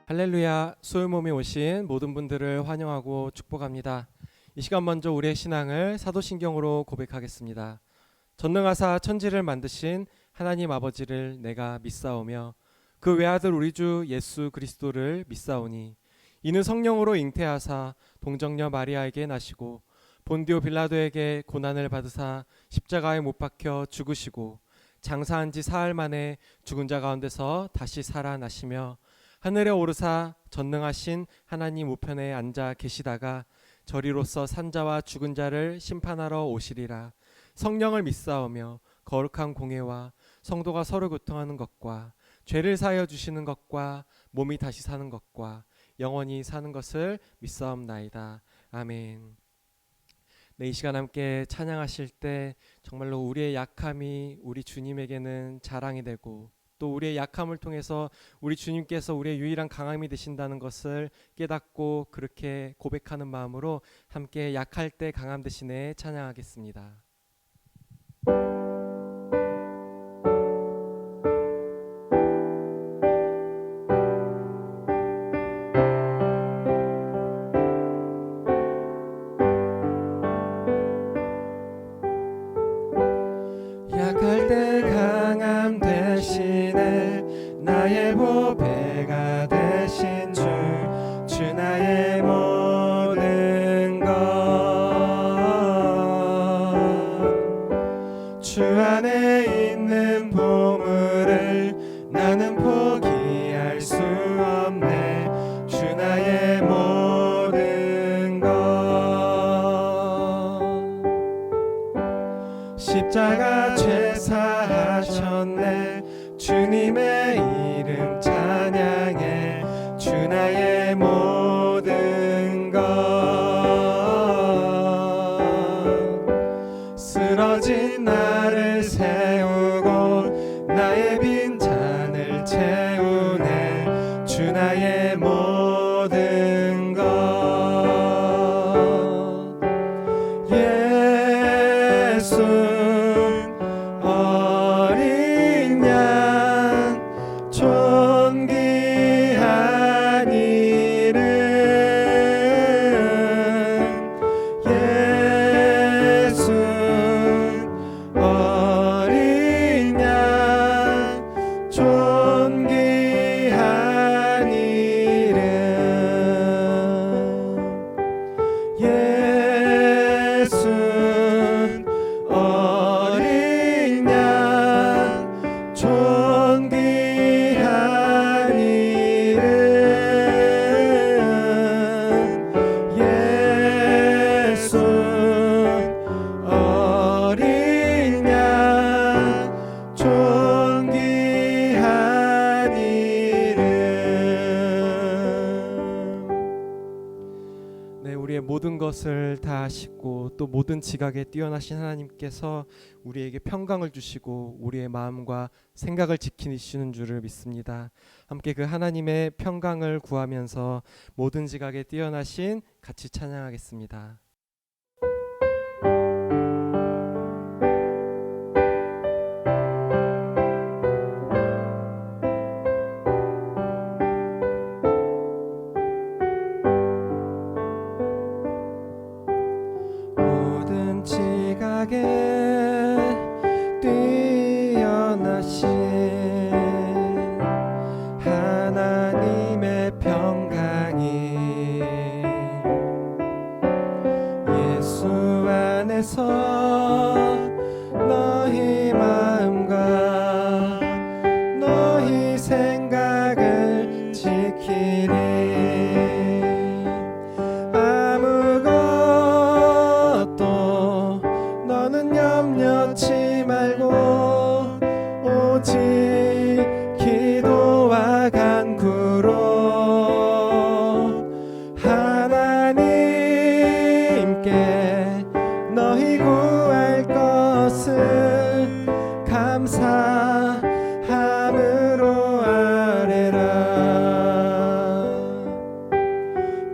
할렐루야, 수요일몸에 오신 모든 분들을 환영하고 축복합니다. 이 시간 먼저 우리의 신앙을 사도신경으로 고백하겠습니다. 전능하사 천지를 만드신 하나님 아버지를 내가 믿사오며 그 외아들 우리 주 예수 그리스도를 믿사오니 이는 성령으로 잉태하사 동정녀 마리아에게 나시고 본디오 빌라도에게 고난을 받으사 십자가에 못 박혀 죽으시고 장사한 지 사흘 만에 죽은 자 가운데서 다시 살아나시며 하늘에 오르사 전능하신 하나님 우편에 앉아 계시다가 저리로서 산자와 죽은 자를 심판하러 오시리라. 성령을 믿사오며 거룩한 공회와 성도가 서로 교통하는 것과 죄를 사하여 주시는 것과 몸이 다시 사는 것과 영원히 사는 것을 믿사옵나이다. 아멘. 네, 이 시간 함께 찬양하실 때 정말로 우리의 약함이 우리 주님에게는 자랑이 되고 또 우리의 약함을 통해서 우리 주님께서 우리의 유일한 강함이 되신다는 것을 깨닫고 그렇게 고백하는 마음으로 함께 약할 때 강함 대신에 찬양하겠습니다. 약할 때 강함 대신에 나의 보배가 되신 주 나의 모든 것 주 안에 있는 보물을 나는 포기할 수 없네. 주 나의 모든 것 십자가 죄사하셨네. 주님의 이름 찬양해. 주 나의 모든 것 쓰러진 나를 세우고 나의 빈잔을 채우네. 주 나의 모든 것 예수 어린 양 존귀한 이름 예수 어린 양 존귀한 이름 예수 어린 양 존귀한 이름 예수 어린 양 존귀한 이름. 네, 우리의 모든 것을 다 싣고 또 모든 지각에 뛰어나신 하나님께서 우리에게 평강을 주시고 우리의 마음과 생각을 지키시는 줄을 믿습니다. 함께 그 하나님의 평강을 구하면서 모든 지각에 뛰어나신 같이 찬양하겠습니다. 모든 지각에 뛰어나신 하나님의 평강이 예수 안에서 너희 마음과 너희 생각을 지키리. 아무것도 너는 염려치 말고 오직 기도와 간구로 하나님께 너희 구할 것을 감사함으로 아뢰라.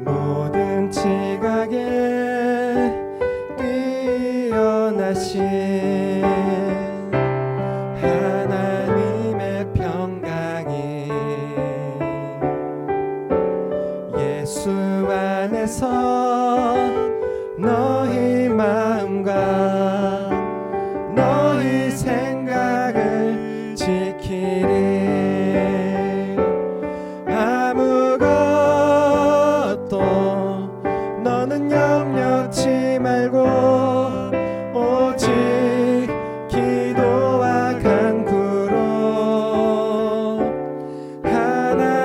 모든 지각에 뛰어나신 하나님의 평강이 위해서 너희 마음과 너희 생각을 지키리. 아무것도 너는 염려치 말고 오직 기도와 간구로 하나님께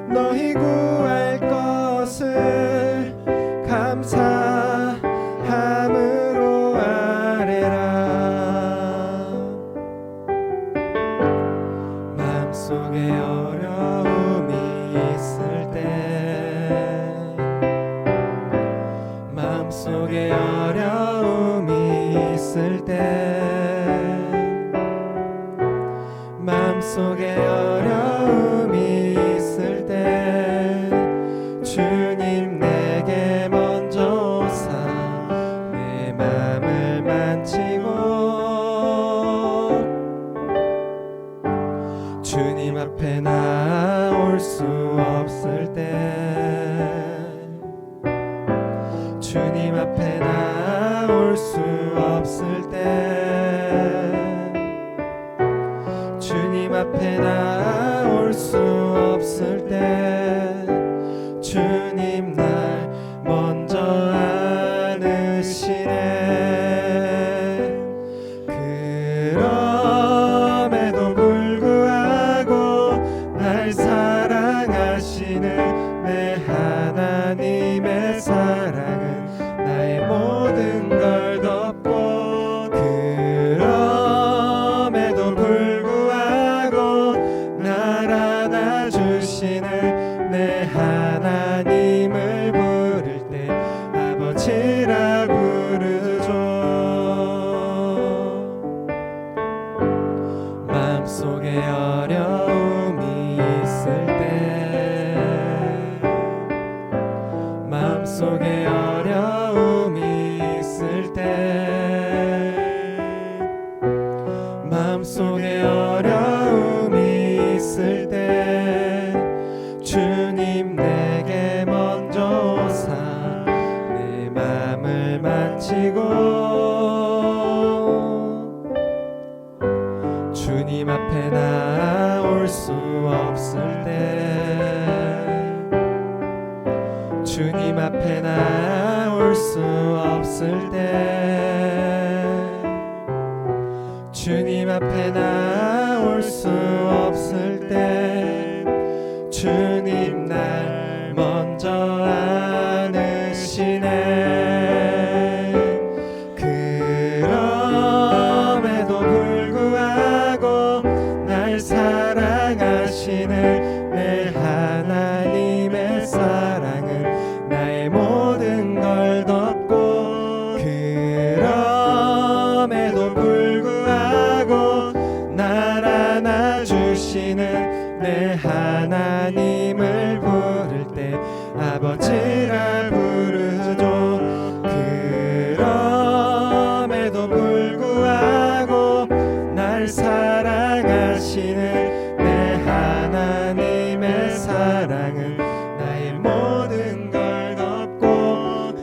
너희 구할 것을 감사함으로 아뢰라. 마음속에 어려움이 있을 때, 마음속에 어려움이 있을 때, 마음속에 어려움이 있을 때 주님 내게 먼저 오사 내 맘을 만지고 주님 앞에 나올 수 없을 때, 주님 앞에 나올 수 없을 때, 주님 앞에 나올 수 없을 때 주님 날 먼저 안으시네. 그럼에도 불구하고 날 사랑하시는 내 하나님의 사랑은 나의 모든 걸 덮고, 그럼에도 불구하고 날 안아주시는 내 하나님을 부를 때 아버지라 부르죠. 마음속에 어려움이 있을 때, 마음속에 어려움이 있을 때, 마음속에 어려움이 있을 때 주님 내게 먼저 오사 내 맘을 만지고 주님 앞에 나올 수 없을 때, 주님 앞에 나올 수 없을 때, 주님 앞에 나올 수 없을 때 주님 날 먼저 안으시네. 그럼에도 불구하고 날 사랑하시는 내 하나님의 사랑은 나의 모든 걸 덮고, 그럼에도 불구하고 날 안아주시는 내 하나님을 부를 때 아버지라 부르죠. 그럼에도 불구하고 날 사랑하시는 내 하나님의 사랑은 나의 모든 걸 덮고,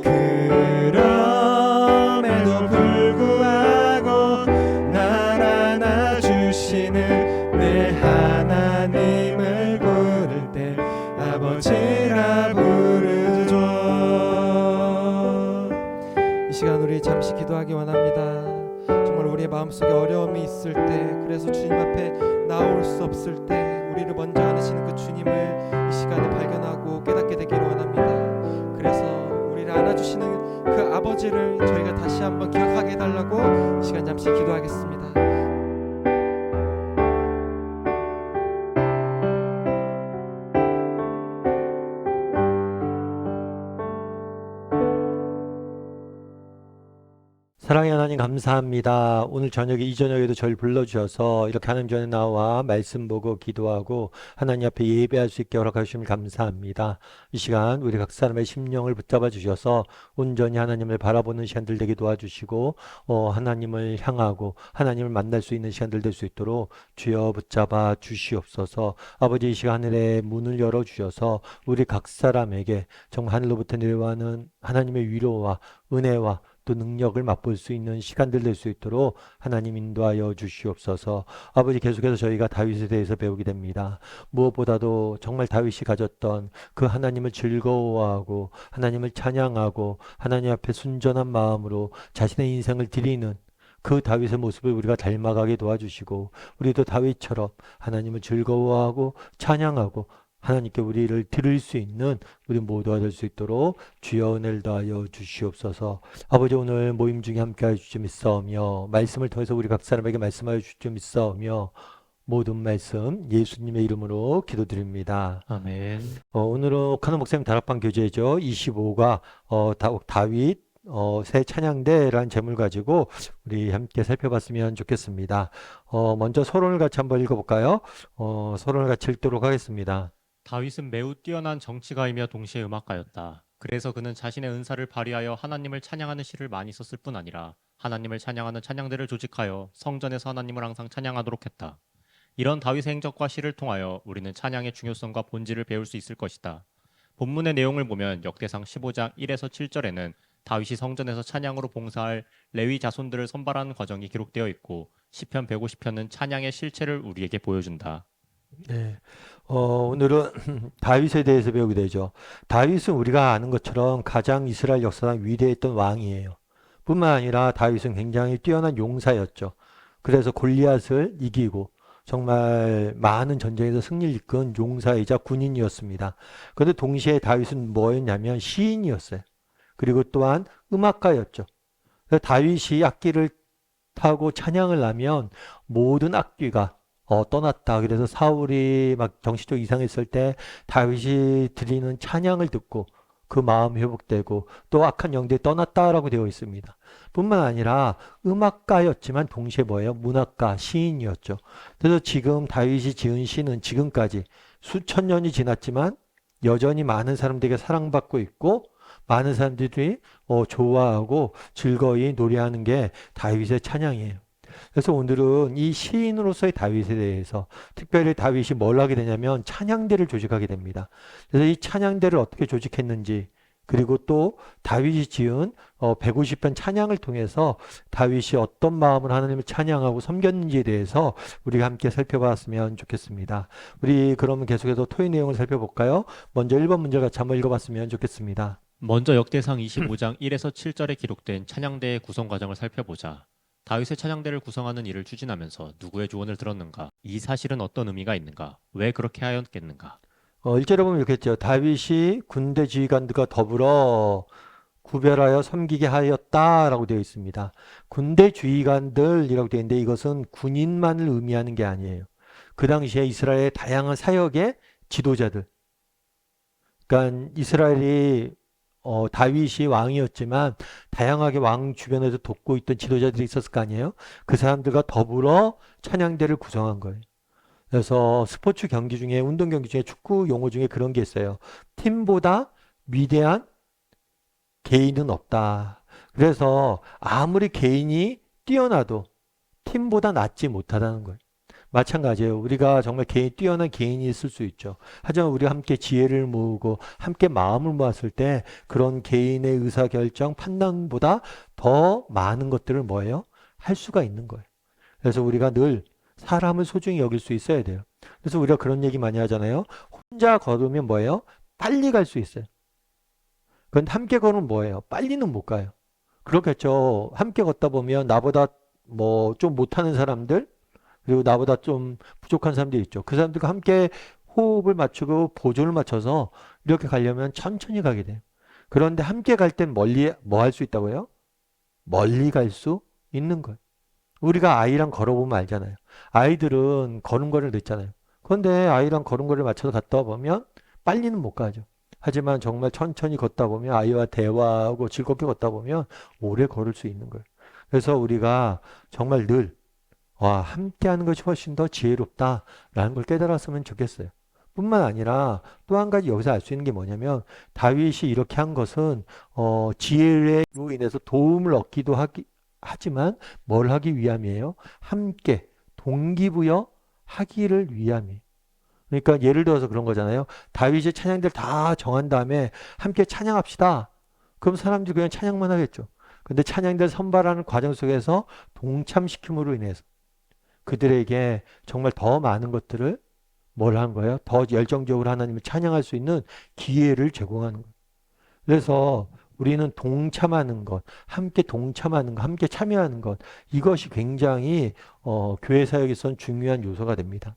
그럼에도 불구하고 날 안아주시는 내 하나님을 부를 때 아버지라 부르죠. 이 시간 우리 잠시 기도하기 원합니다. 정말 우리의 마음속에 어려움이 있을 때, 그래서 주님 앞에 나올 수 없을 때 우리를 먼저 안으시는 그 주님을 이 시간에 발견하고 깨닫게 되기를 원합니다. 그래서 우리를 안아주시는 그 아버지를 저희가 다시 한번 기억하게 해달라고 이 시간 잠시 기도하겠습니다. 사랑의 하나님 감사합니다. 오늘 저녁에 이 저녁에도 저를 불러주셔서 이렇게 하나님 전에 나와 말씀 보고 기도하고 하나님 앞에 예배할 수 있게 허락해 주시면 감사합니다. 이 시간 우리 각 사람의 심령을 붙잡아 주셔서 온전히 하나님을 바라보는 시간들 되게 도와주시고 하나님을 향하고 하나님을 만날 수 있는 시간들 될 수 있도록 주여 붙잡아 주시옵소서. 아버지 이 시간 하늘의 문을 열어 주셔서 우리 각 사람에게 정말 하늘로부터 내려와는 하나님의 위로와 은혜와 또 능력을 맛볼 수 있는 시간들 될 수 있도록 하나님 인도하여 주시옵소서. 아버지 계속해서 저희가 다윗에 대해서 배우게 됩니다. 무엇보다도 정말 다윗이 가졌던 그 하나님을 즐거워하고 하나님을 찬양하고 하나님 앞에 순전한 마음으로 자신의 인생을 드리는 그 다윗의 모습을 우리가 닮아가게 도와주시고 우리도 다윗처럼 하나님을 즐거워하고 찬양하고 하나님께 우리를 드릴 수 있는 우리 모두가 될 수 있도록 주여 은혜를 더하여 주시옵소서. 아버지 오늘 모임 중에 함께하여 주시 믿사오며 말씀을 통해서 우리 각 사람에게 말씀하여 주시 믿사오며 모든 말씀 예수님의 이름으로 기도드립니다. 아멘. 오늘은 카노 목사님 다락방 교재죠. 25가 다윗 새 찬양대라는 제목을 가지고 우리 함께 살펴봤으면 좋겠습니다. 먼저 서론을 같이 한번 읽어볼까요? 서론을 같이 읽도록 하겠습니다. 다윗은 매우 뛰어난 정치가이며 동시에 음악가였다. 그래서 그는 자신의 은사를 발휘하여 하나님을 찬양하는 시를 많이 썼을 뿐 아니라 하나님을 찬양하는 찬양대를 조직하여 성전에서 하나님을 항상 찬양하도록 했다. 이런 다윗의 행적과 시를 통하여 우리는 찬양의 중요성과 본질을 배울 수 있을 것이다. 본문의 내용을 보면 역대상 15장 1에서 7절에는 다윗이 성전에서 찬양으로 봉사할 레위 자손들을 선발하는 과정이 기록되어 있고 시편 150편은 찬양의 실체를 우리에게 보여준다. 네. 오늘은 다윗에 대해서 배우게 되죠. 다윗은 우리가 아는 것처럼 가장 이스라엘 역사상 위대했던 왕이에요. 뿐만 아니라 다윗은 굉장히 뛰어난 용사였죠. 그래서 골리앗을 이기고 정말 많은 전쟁에서 승리를 이끈 용사이자 군인이었습니다. 그런데 동시에 다윗은 뭐였냐면 시인이었어요. 그리고 또한 음악가였죠. 그래서 다윗이 악기를 타고 찬양을 하면 모든 악귀가 떠났다. 그래서 사울이 막 정신적 이상했을 때 다윗이 드리는 찬양을 듣고 그 마음이 회복되고 또 악한 영들이 떠났다라고 되어 있습니다. 뿐만 아니라 음악가였지만 동시에 뭐예요? 문학가, 시인이었죠. 그래서 지금 다윗이 지은 시는 지금까지 수천 년이 지났지만 여전히 많은 사람들에게 사랑받고 있고 많은 사람들이 좋아하고 즐거이 노래하는 게 다윗의 찬양이에요. 그래서 오늘은 이 시인으로서의 다윗에 대해서 특별히 다윗이 뭘 하게 되냐면 찬양대를 조직하게 됩니다. 그래서 이 찬양대를 어떻게 조직했는지 그리고 또 다윗이 지은 150편 찬양을 통해서 다윗이 어떤 마음으로 하나님을 찬양하고 섬겼는지에 대해서 우리가 함께 살펴봤으면 좋겠습니다. 우리 그러면 계속해서 토의 내용을 살펴볼까요? 먼저 1번 문제 같이 한번 읽어봤으면 좋겠습니다. 먼저 역대상 25장 1에서 7절에 기록된 찬양대의 구성 과정을 살펴보자. 다윗의 찬양대를 구성하는 일을 추진하면서 누구의 조언을 들었는가? 이 사실은 어떤 의미가 있는가? 왜 그렇게 하였겠는가? 1절에 보면 이렇게 했죠. 다윗이 군대 지휘관들과 더불어 구별하여 섬기게 하였다라고 되어 있습니다. 군대 지휘관들이라고 되어 있는데 이것은 군인만을 의미하는 게 아니에요. 그 당시에 이스라엘의 다양한 사역의 지도자들. 그러니까 이스라엘이 다윗이 왕이었지만 다양하게 왕 주변에서 돕고 있던 지도자들이 있었을 거 아니에요. 그 사람들과 더불어 찬양대를 구성한 거예요. 그래서 스포츠 경기 중에 운동 경기 중에 축구 용어 중에 그런 게 있어요. 팀보다 위대한 개인은 없다. 그래서 아무리 개인이 뛰어나도 팀보다 낫지 못하다는 거예요. 마찬가지예요. 우리가 정말 뛰어난 개인이 있을 수 있죠. 하지만 우리가 함께 지혜를 모으고 함께 마음을 모았을 때 그런 개인의 의사결정, 판단보다 더 많은 것들을 뭐예요? 할 수가 있는 거예요. 그래서 우리가 늘 사람을 소중히 여길 수 있어야 돼요. 그래서 우리가 그런 얘기 많이 하잖아요. 혼자 걸으면 뭐예요? 빨리 갈 수 있어요. 그런데 함께 걸으면 뭐예요? 빨리는 못 가요. 그렇겠죠. 함께 걷다 보면 나보다 뭐 좀 못하는 사람들 그리고 나보다 좀 부족한 사람들이 있죠. 그 사람들과 함께 호흡을 맞추고 보조를 맞춰서 이렇게 가려면 천천히 가게 돼요. 그런데 함께 갈 땐 멀리 뭐 할 수 있다고요? 멀리 갈 수 있는 거예요. 우리가 아이랑 걸어보면 알잖아요. 아이들은 걸음걸이를 늦잖아요. 그런데 아이랑 걸음걸이를 맞춰서 갔다 보면 빨리는 못 가죠. 하지만 정말 천천히 걷다 보면 아이와 대화하고 즐겁게 걷다 보면 오래 걸을 수 있는 거예요. 그래서 우리가 정말 늘 함께하는 것이 훨씬 더 지혜롭다라는 걸 깨달았으면 좋겠어요. 뿐만 아니라 또 한 가지 여기서 알 수 있는 게 뭐냐면 다윗이 이렇게 한 것은 지혜로 인해서 도움을 얻기도 하지만 뭘 하기 위함이에요? 함께 동기부여 하기를 위함이에요. 그러니까 예를 들어서 그런 거잖아요. 다윗이 찬양들 다 정한 다음에 함께 찬양합시다. 그럼 사람들이 그냥 찬양만 하겠죠. 근데 찬양들 선발하는 과정 속에서 동참시킴으로 인해서 그들에게 정말 더 많은 것들을 뭘 한 거예요? 더 열정적으로 하나님을 찬양할 수 있는 기회를 제공하는 거예요. 그래서 우리는 동참하는 것, 함께 동참하는 것, 함께 참여하는 것, 이것이 굉장히 교회 사역에선 중요한 요소가 됩니다.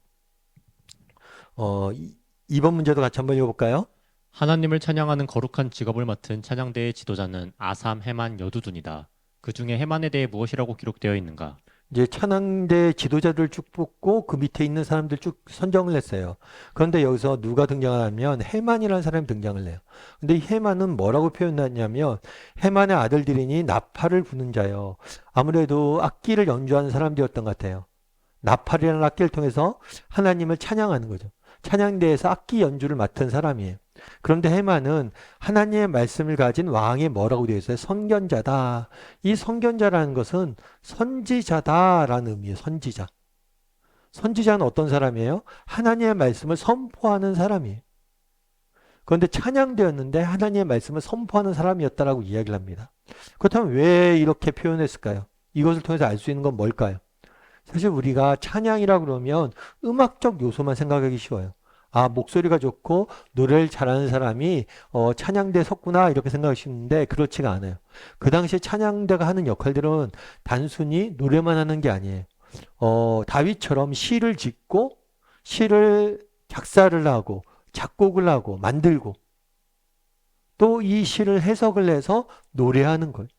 2번 문제도 같이 한번 읽어볼까요? 하나님을 찬양하는 거룩한 직업을 맡은 찬양대의 지도자는 아삼, 헤만, 여두둔이다. 그 중에 헤만에 대해 무엇이라고 기록되어 있는가? 이제 찬양대 지도자들 쭉 뽑고 그 밑에 있는 사람들 쭉 선정을 했어요. 그런데 여기서 누가 등장하냐면 헤만이라는 사람이 등장을 해요. 근데 이 헤만은 뭐라고 표현하냐면 헤만의 아들들이니 나팔을 부는 자요. 아무래도 악기를 연주하는 사람들이었던 것 같아요. 나팔이라는 악기를 통해서 하나님을 찬양하는 거죠. 찬양대에서 악기 연주를 맡은 사람이에요. 그런데 헤만은 하나님의 말씀을 가진 왕의 뭐라고 되어 있어요? 선견자다. 이 선견자라는 것은 선지자다라는 의미예요. 선지자. 선지자는 어떤 사람이에요? 하나님의 말씀을 선포하는 사람이에요. 그런데 찬양되었는데 하나님의 말씀을 선포하는 사람이었다라고 이야기를 합니다. 그렇다면 왜 이렇게 표현했을까요? 이것을 통해서 알 수 있는 건 뭘까요? 사실 우리가 찬양이라 그러면 음악적 요소만 생각하기 쉬워요. 목소리가 좋고 노래를 잘하는 사람이 찬양대에 섰구나 이렇게 생각하시는데 그렇지가 않아요. 그 당시에 찬양대가 하는 역할들은 단순히 노래만 하는 게 아니에요. 다윗처럼 시를 짓고 시를 작사를 하고 작곡을 하고 만들고 또 이 시를 해석을 해서 노래하는 거예요.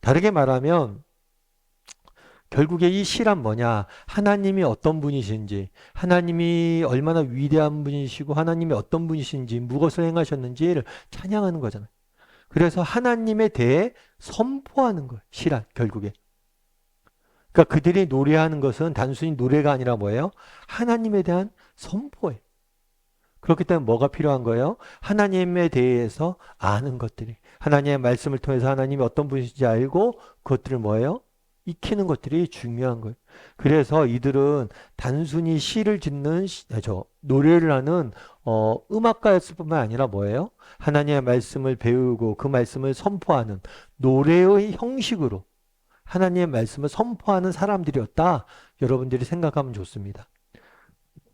다르게 말하면 결국에 이 시란 뭐냐? 하나님이 어떤 분이신지, 하나님이 얼마나 위대한 분이시고 하나님이 어떤 분이신지, 무엇을 행하셨는지를 찬양하는 거잖아요. 그래서 하나님에 대해 선포하는 거예요. 시란 결국에. 그러니까 그들이 노래하는 것은 단순히 노래가 아니라 뭐예요? 하나님에 대한 선포예요. 그렇기 때문에 뭐가 필요한 거예요? 하나님에 대해서 아는 것들이. 하나님의 말씀을 통해서 하나님이 어떤 분이신지 알고 그것들을 뭐예요? 익히는 것들이 중요한 거예요. 그래서 이들은 단순히 시를 짓는 노래를 하는 음악가였을 뿐만 아니라 뭐예요? 하나님의 말씀을 배우고 그 말씀을 선포하는 노래의 형식으로 하나님의 말씀을 선포하는 사람들이었다. 여러분들이 생각하면 좋습니다.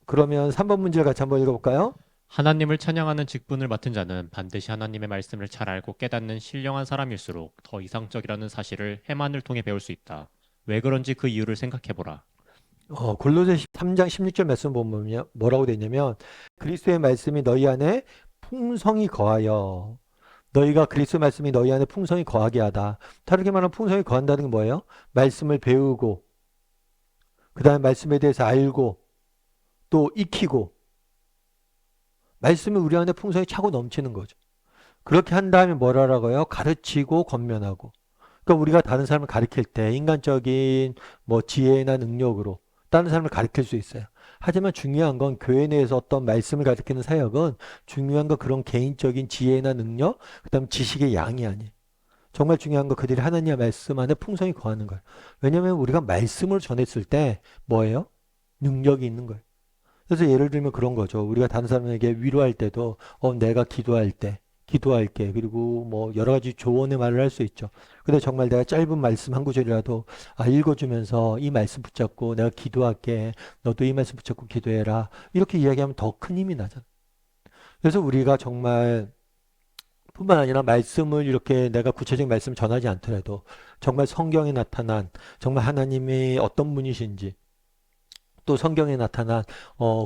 그러면 3번 문제를 같이 한번 읽어볼까요? 하나님을 찬양하는 직분을 맡은 자는 반드시 하나님의 말씀을 잘 알고 깨닫는 신령한 사람일수록 더 이상적이라는 사실을 헤만을 통해 배울 수 있다. 왜 그런지 그 이유를 생각해보라. 골로새 3장 16절 말씀 보면 뭐라고 되어 있냐면 그리스도의 말씀이 너희 안에 풍성히 거하여 너희가 그리스도 말씀이 너희 안에 풍성히 거하게 하다. 다르게 말하면 풍성히 거한다는 게 뭐예요? 말씀을 배우고 그 다음에 말씀에 대해서 알고 또 익히고 말씀이 우리 안에 풍성히 차고 넘치는 거죠. 그렇게 한 다음에 뭐라고요? 가르치고 권면하고. 그러니까 우리가 다른 사람을 가르칠 때 인간적인 지혜나 능력으로 다른 사람을 가르칠 수 있어요. 하지만 중요한 건 교회 내에서 어떤 말씀을 가르치는 사역은 중요한 건 그런 개인적인 지혜나 능력, 그다음 지식의 양이 아니에요. 정말 중요한 건 그들이 하나님의 말씀 안에 풍성히 거하는 거예요. 왜냐하면 우리가 말씀을 전했을 때 뭐예요? 능력이 있는 거예요. 그래서 예를 들면 그런 거죠. 우리가 다른 사람에게 위로할 때도 내가 기도할게. 그리고 여러 가지 조언의 말을 할 수 있죠. 근데 정말 내가 짧은 말씀 한 구절이라도 읽어주면서 이 말씀 붙잡고 내가 기도할게. 너도 이 말씀 붙잡고 기도해라. 이렇게 이야기하면 더 큰 힘이 나잖아요. 그래서 우리가 정말 뿐만 아니라 말씀을 이렇게 내가 구체적인 말씀을 전하지 않더라도 정말 성경에 나타난 정말 하나님이 어떤 분이신지 또 성경에 나타난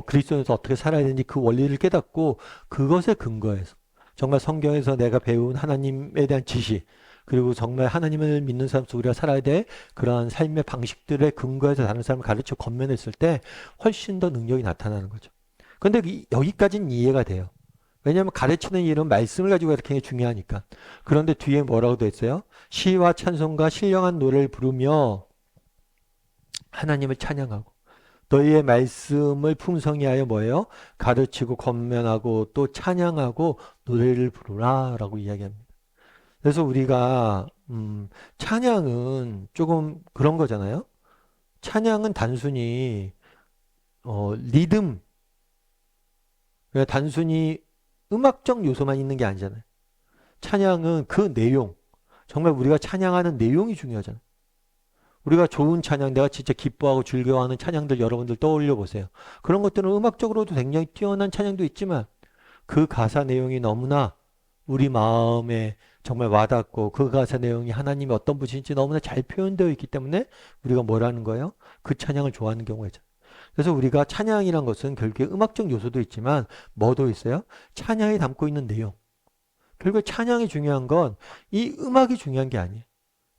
그리스도에서 어떻게 살아야 되는지 그 원리를 깨닫고 그것에 근거해서 정말 성경에서 내가 배운 하나님에 대한 지식 그리고 정말 하나님을 믿는 사람으로서 우리가 살아야 될 그러한 삶의 방식들에 근거해서 다른 사람을 가르쳐 권면했을 때 훨씬 더 능력이 나타나는 거죠. 근데 여기까지는 이해가 돼요. 왜냐하면 가르치는 일은 말씀을 가지고 이렇게 하는 게 중요하니까. 그런데 뒤에 뭐라고 돼 있어요? 시와 찬송과 신령한 노래를 부르며 하나님을 찬양하고 너희의 말씀을 풍성히 하여 뭐예요? 가르치고 권면하고 또 찬양하고 노래를 부르라 라고 이야기합니다. 그래서 우리가 찬양은 조금 그런 거잖아요. 찬양은 단순히 리듬, 그러니까 단순히 음악적 요소만 있는 게 아니잖아요. 찬양은 그 내용, 정말 우리가 찬양하는 내용이 중요하잖아요. 우리가 좋은 찬양, 내가 진짜 기뻐하고 즐거워하는 찬양들 여러분들 떠올려 보세요. 그런 것들은 음악적으로도 굉장히 뛰어난 찬양도 있지만 그 가사 내용이 너무나 우리 마음에 정말 와닿고 그 가사 내용이 하나님이 어떤 분이신지 너무나 잘 표현되어 있기 때문에 우리가 뭐라는 거예요? 그 찬양을 좋아하는 경우가 있죠. 그래서 우리가 찬양이란 것은 결국에 음악적 요소도 있지만 뭐도 있어요? 찬양이 담고 있는 내용. 결국 찬양이 중요한 건 이 음악이 중요한 게 아니에요.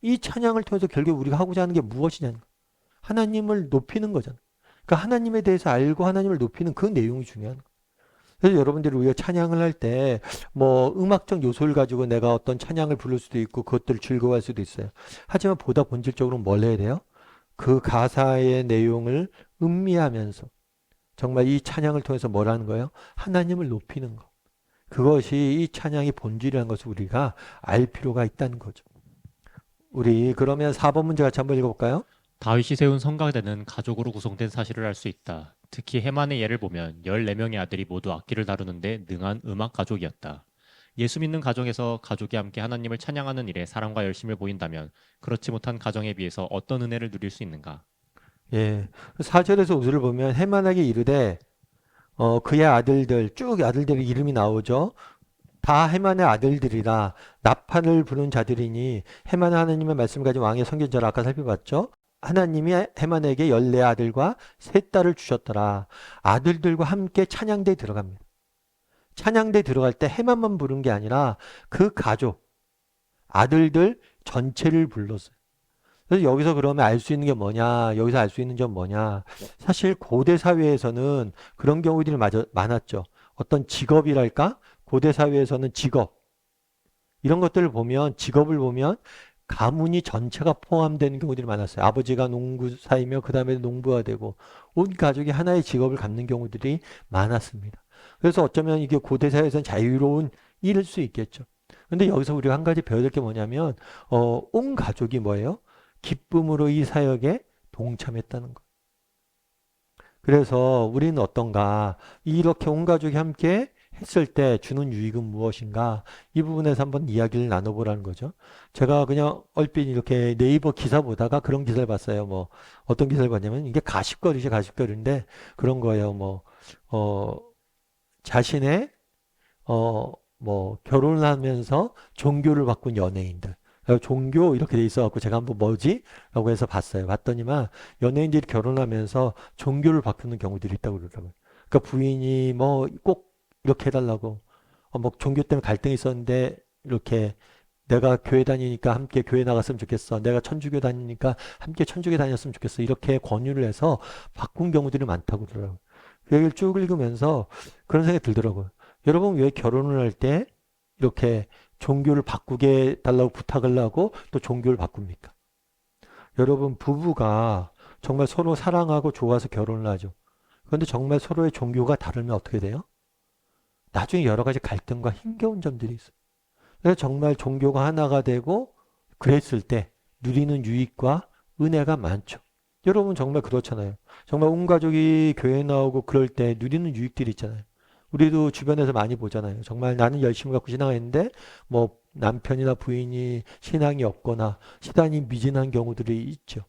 이 찬양을 통해서 결국 우리가 하고자 하는 게 무엇이냐는 거예요. 하나님을 높이는 거잖아요. 그러니까 하나님에 대해서 알고 하나님을 높이는 그 내용이 중요한 거예요. 그래서 여러분들이 우리가 찬양을 할 때 뭐 음악적 요소를 가지고 내가 어떤 찬양을 부를 수도 있고 그것들을 즐거워할 수도 있어요. 하지만 보다 본질적으로 뭘 해야 돼요? 그 가사의 내용을 음미하면서 정말 이 찬양을 통해서 뭘 하는 거예요? 하나님을 높이는 거. 그것이 이 찬양의 본질이라는 것을 우리가 알 필요가 있다는 거죠. 우리 그러면 4번 문제 같이 한번 읽어볼까요? 다윗이 세운 성가대는 가족으로 구성된 사실을 알 수 있다. 특히 헤만의 예를 보면 14명의 아들이 모두 악기를 다루는데 능한 음악 가족이었다. 예수 믿는 가정에서 가족이 함께 하나님을 찬양하는 일에 사랑과 열심을 보인다면 그렇지 못한 가정에 비해서 어떤 은혜를 누릴 수 있는가? 예. 4절에서 5절을 보면 해만에게 이르되 그의 아들들 쭉 아들들의 이름이 나오죠. 다 해만의 아들들이라 나팔을 부는 자들이니 해만 하나님의 말씀을 가진 왕의 선견자를 아까 살펴봤죠. 하나님이 해만에게 14아들과 3딸을 주셨더라. 아들들과 함께 찬양대에 들어갑니다. 찬양대에 들어갈 때 해만만 부른 게 아니라 그 가족, 아들들 전체를 불렀어요. 그래서 여기서 그러면 알 수 있는 게 뭐냐? 여기서 알 수 있는 점 뭐냐? 사실 고대 사회에서는 그런 경우들이 많았죠. 어떤 직업이랄까? 고대 사회에서는 직업 이런 것들을 보면 직업을 보면 가문이 전체가 포함되는 경우들이 많았어요. 아버지가 농구사이며 그 다음에 농부가 되고 온 가족이 하나의 직업을 갖는 경우들이 많았습니다. 그래서 어쩌면 이게 고대 사회에서는 자유로운 일일 수 있겠죠. 근데 여기서 우리가 한 가지 배워야 될 게 뭐냐면 온 가족이 뭐예요? 기쁨으로 이 사역에 동참했다는 거. 그래서 우리는 어떤가? 이렇게 온 가족이 함께 했을 때 주는 유익은 무엇인가? 이 부분에서 한번 이야기를 나눠보라는 거죠. 제가 그냥 얼핏 이렇게 네이버 기사 보다가 그런 기사를 봤어요. 뭐 어떤 기사를 봤냐면 이게 가십거리죠, 가십거리인데 그런 거예요. 뭐 자신의 뭐 결혼을 하면서 종교를 바꾼 연예인들. 종교 이렇게 돼 있어갖고 제가 한번 뭐지? 라고 해서 봤어요. 봤더니만 연예인들이 결혼하면서 종교를 바꾸는 경우들이 있다고 그러더라고요. 그러니까 부인이 뭐 꼭 이렇게 해달라고 뭐 종교 때문에 갈등이 있었는데 이렇게 내가 교회 다니니까 함께 교회 나갔으면 좋겠어. 내가 천주교 다니니까 함께 천주교 다녔으면 좋겠어. 이렇게 권유를 해서 바꾼 경우들이 많다고 그러더라고요. 그 얘기를 쭉 읽으면서 그런 생각이 들더라고요. 여러분 왜 결혼을 할 때 이렇게 종교를 바꾸게 달라고 부탁을 하고 또 종교를 바꿉니까? 여러분 부부가 정말 서로 사랑하고 좋아서 결혼을 하죠. 그런데 정말 서로의 종교가 다르면 어떻게 돼요? 나중에 여러 가지 갈등과 힘겨운 점들이 있어요. 그래서 정말 종교가 하나가 되고 그랬을 때 누리는 유익과 은혜가 많죠. 여러분 정말 그렇잖아요. 정말 온 가족이 교회 나오고 그럴 때 누리는 유익들이 있잖아요. 우리도 주변에서 많이 보잖아요. 정말 나는 열심히 갖고 신앙했는데 뭐 남편이나 부인이 신앙이 없거나 신앙이 미진한 경우들이 있죠.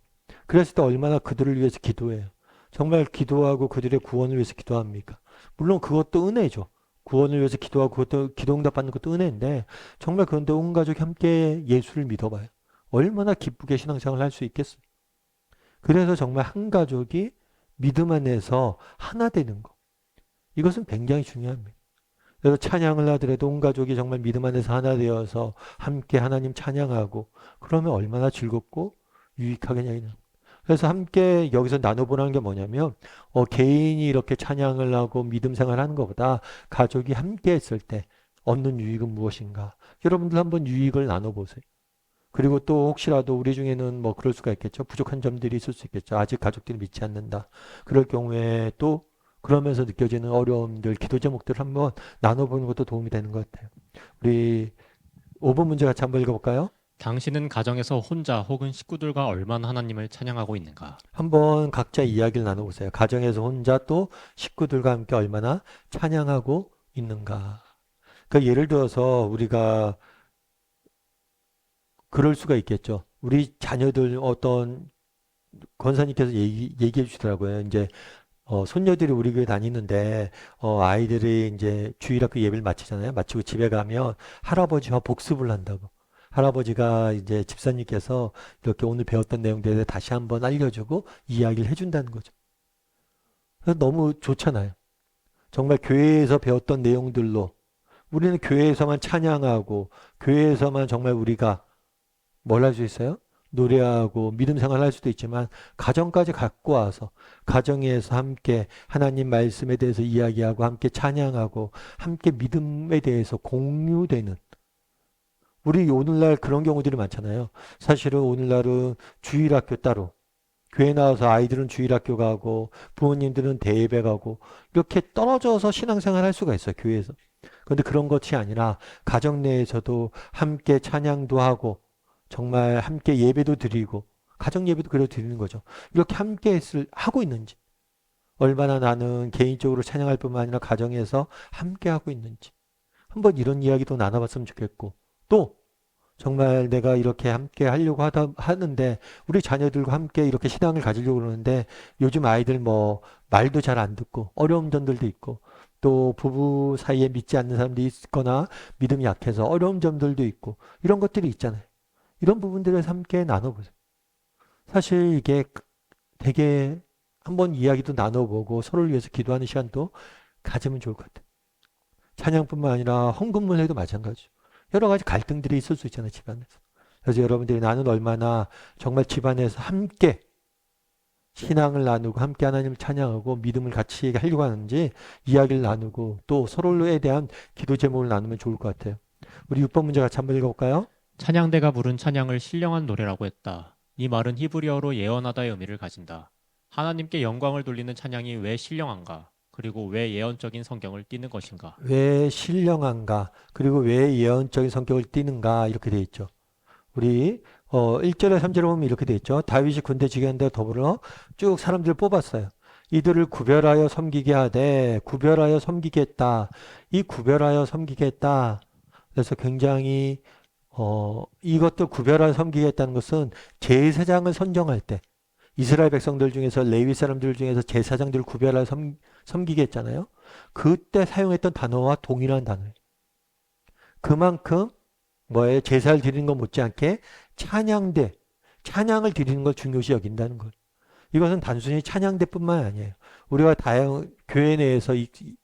그랬을 때 얼마나 그들을 위해서 기도해요. 정말 기도하고 그들의 구원을 위해서 기도합니까? 물론 그것도 은혜죠. 구원을 위해서 기도하고 그것도 기도응답 받는 것도 은혜인데 정말 그런데 온 가족이 함께 예수를 믿어봐요. 얼마나 기쁘게 신앙생활을 할 수 있겠어요. 그래서 정말 한 가족이 믿음 안에서 하나 되는 거. 이것은 굉장히 중요합니다. 그래서 찬양을 하더라도 온 가족이 정말 믿음 안에서 하나 되어서 함께 하나님 찬양하고 그러면 얼마나 즐겁고 유익하겠냐. 그래서 함께 여기서 나눠보라는 게 뭐냐면 개인이 이렇게 찬양을 하고 믿음 생활하는 것보다 가족이 함께 했을 때 얻는 유익은 무엇인가? 여러분들 한번 유익을 나눠보세요. 그리고 또 혹시라도 우리 중에는 뭐 그럴 수가 있겠죠. 부족한 점들이 있을 수 있겠죠. 아직 가족들이 믿지 않는다. 그럴 경우에 또 그러면서 느껴지는 어려움들, 기도 제목들을 한번 나눠보는 것도 도움이 되는 것 같아요. 우리 5번 문제 같이 한번 읽어볼까요? 당신은 가정에서 혼자 혹은 식구들과 얼마나 하나님을 찬양하고 있는가? 한번 각자 이야기를 나눠보세요. 가정에서 혼자 또 식구들과 함께 얼마나 찬양하고 있는가. 그러니까 예를 들어서 우리가 그럴 수가 있겠죠. 우리 자녀들 어떤 권사님께서 얘기해 주시더라고요. 이제 손녀들이 우리 교회 다니는데 아이들이 이제 주일학교 예배를 마치잖아요. 마치고 집에 가면 할아버지와 복습을 한다고. 할아버지가 이제 집사님께서 이렇게 오늘 배웠던 내용들에 다시 한번 알려주고 이야기를 해준다는 거죠. 그래서 너무 좋잖아요. 정말 교회에서 배웠던 내용들로 우리는 교회에서만 찬양하고 교회에서만 정말 우리가 뭘 할 수 있어요? 노래하고 믿음 생활 할 수도 있지만 가정까지 갖고 와서 가정에서 함께 하나님 말씀에 대해서 이야기하고 함께 찬양하고 함께 믿음에 대해서 공유되는 우리 오늘날 그런 경우들이 많잖아요. 사실은 오늘날은 주일학교 따로 교회 나와서 아이들은 주일학교 가고 부모님들은 대예배 가고 이렇게 떨어져서 신앙생활 할 수가 있어요. 교회에서. 그런데 그런 것이 아니라 가정 내에서도 함께 찬양도 하고 정말 함께 예배도 드리고 가정 예배도 그래도 드리는 거죠. 이렇게 함께 하고 있는지 얼마나 나는 개인적으로 찬양할 뿐만 아니라 가정에서 함께 하고 있는지 한번 이런 이야기도 나눠봤으면 좋겠고 또 정말 내가 이렇게 함께 하려고 하는데 우리 자녀들과 함께 이렇게 신앙을 가지려고 그러는데 요즘 아이들 뭐 말도 잘 안 듣고 어려운 점들도 있고 또 부부 사이에 믿지 않는 사람들이 있거나 믿음이 약해서 어려운 점들도 있고 이런 것들이 있잖아요. 이런 부분들에서 함께 나눠보세요. 사실 이게 되게 한번 이야기도 나눠보고 서로를 위해서 기도하는 시간도 가지면 좋을 것 같아요. 찬양뿐만 아니라 헌금문에도 마찬가지죠. 여러 가지 갈등들이 있을 수 있잖아요, 집안에서. 그래서 여러분들이 나는 얼마나 정말 집안에서 함께 신앙을 나누고 함께 하나님을 찬양하고 믿음을 같이 하려고 하는지 이야기를 나누고 또 서로에 대한 기도 제목을 나누면 좋을 것 같아요. 우리 6번 문제 같이 한번 읽어볼까요? 찬양대가 부른 찬양을 신령한 노래라고 했다. 이 말은 히브리어로 예언하다의 의미를 가진다. 하나님께 영광을 돌리는 찬양이 왜 신령한가? 그리고 왜 예언적인 성경을 띠는 것인가? 왜 신령한가? 그리고 왜 예언적인 성격을 띠는가? 이렇게 되어 있죠. 우리 1절에 3절에 보면 이렇게 되어 있죠. 다윗이 군대 지휘관과 더불어 쭉 사람들을 뽑았어요. 이들을 구별하여 섬기게 하되 구별하여 섬기겠다. 이 구별하여 섬기겠다. 그래서 굉장히 이것들 구별하여 섬기겠다는 것은 제사장을 선정할 때 이스라엘 백성들 중에서 레위 사람들 중에서 제사장들을 구별하여 섬기게 했잖아요. 그때 사용했던 단어와 동일한 단어예요. 그만큼 뭐예요? 제사를 드리는 것 못지않게 찬양을 드리는 걸 중요시 여긴다는 거예요. 이것은 단순히 찬양대뿐만 아니에요. 우리가 교회 내에서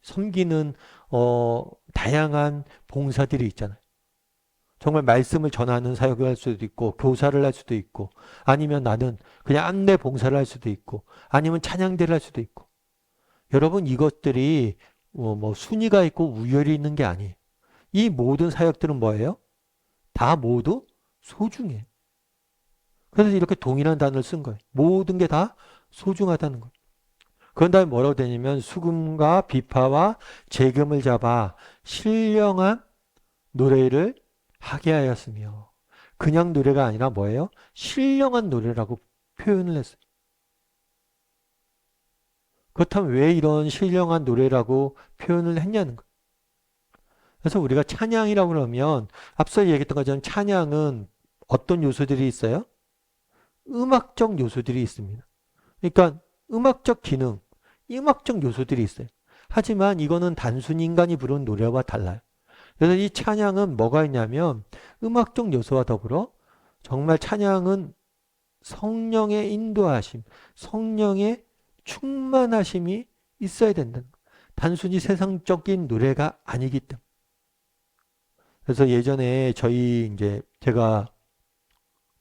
섬기는 다양한 봉사들이 있잖아요. 정말 말씀을 전하는 사역을 할 수도 있고 교사를 할 수도 있고 아니면 나는 그냥 안내 봉사를 할 수도 있고 아니면 찬양대를 할 수도 있고 여러분 이것들이 뭐 순위가 있고 우열이 있는 게 아니에요. 이 모든 사역들은 뭐예요? 다 모두 소중해요. 그래서 이렇게 동일한 단어를 쓴 거예요. 모든 게 다 소중하다는 거예요. 그런 다음에 뭐라고 되냐면 수금과 비파와 재금을 잡아 신령한 노래를 하게 하였으며 그냥 노래가 아니라 뭐예요? 신령한 노래라고 표현을 했어요. 그렇다면 왜 이런 신령한 노래라고 표현을 했냐는 거예요. 그래서 우리가 찬양이라고 그러면 앞서 얘기했던 것처럼 찬양은 어떤 요소들이 있어요? 음악적 요소들이 있습니다. 그러니까 음악적 기능, 음악적 요소들이 있어요. 하지만 이거는 단순히 인간이 부르는 노래와 달라요. 그래서 이 찬양은 뭐가 있냐면 음악적 요소와 더불어 정말 찬양은 성령의 인도하심, 성령의 충만하심이 있어야 된다는 거예요. 단순히 세상적인 노래가 아니기 때문에. 그래서 예전에 제가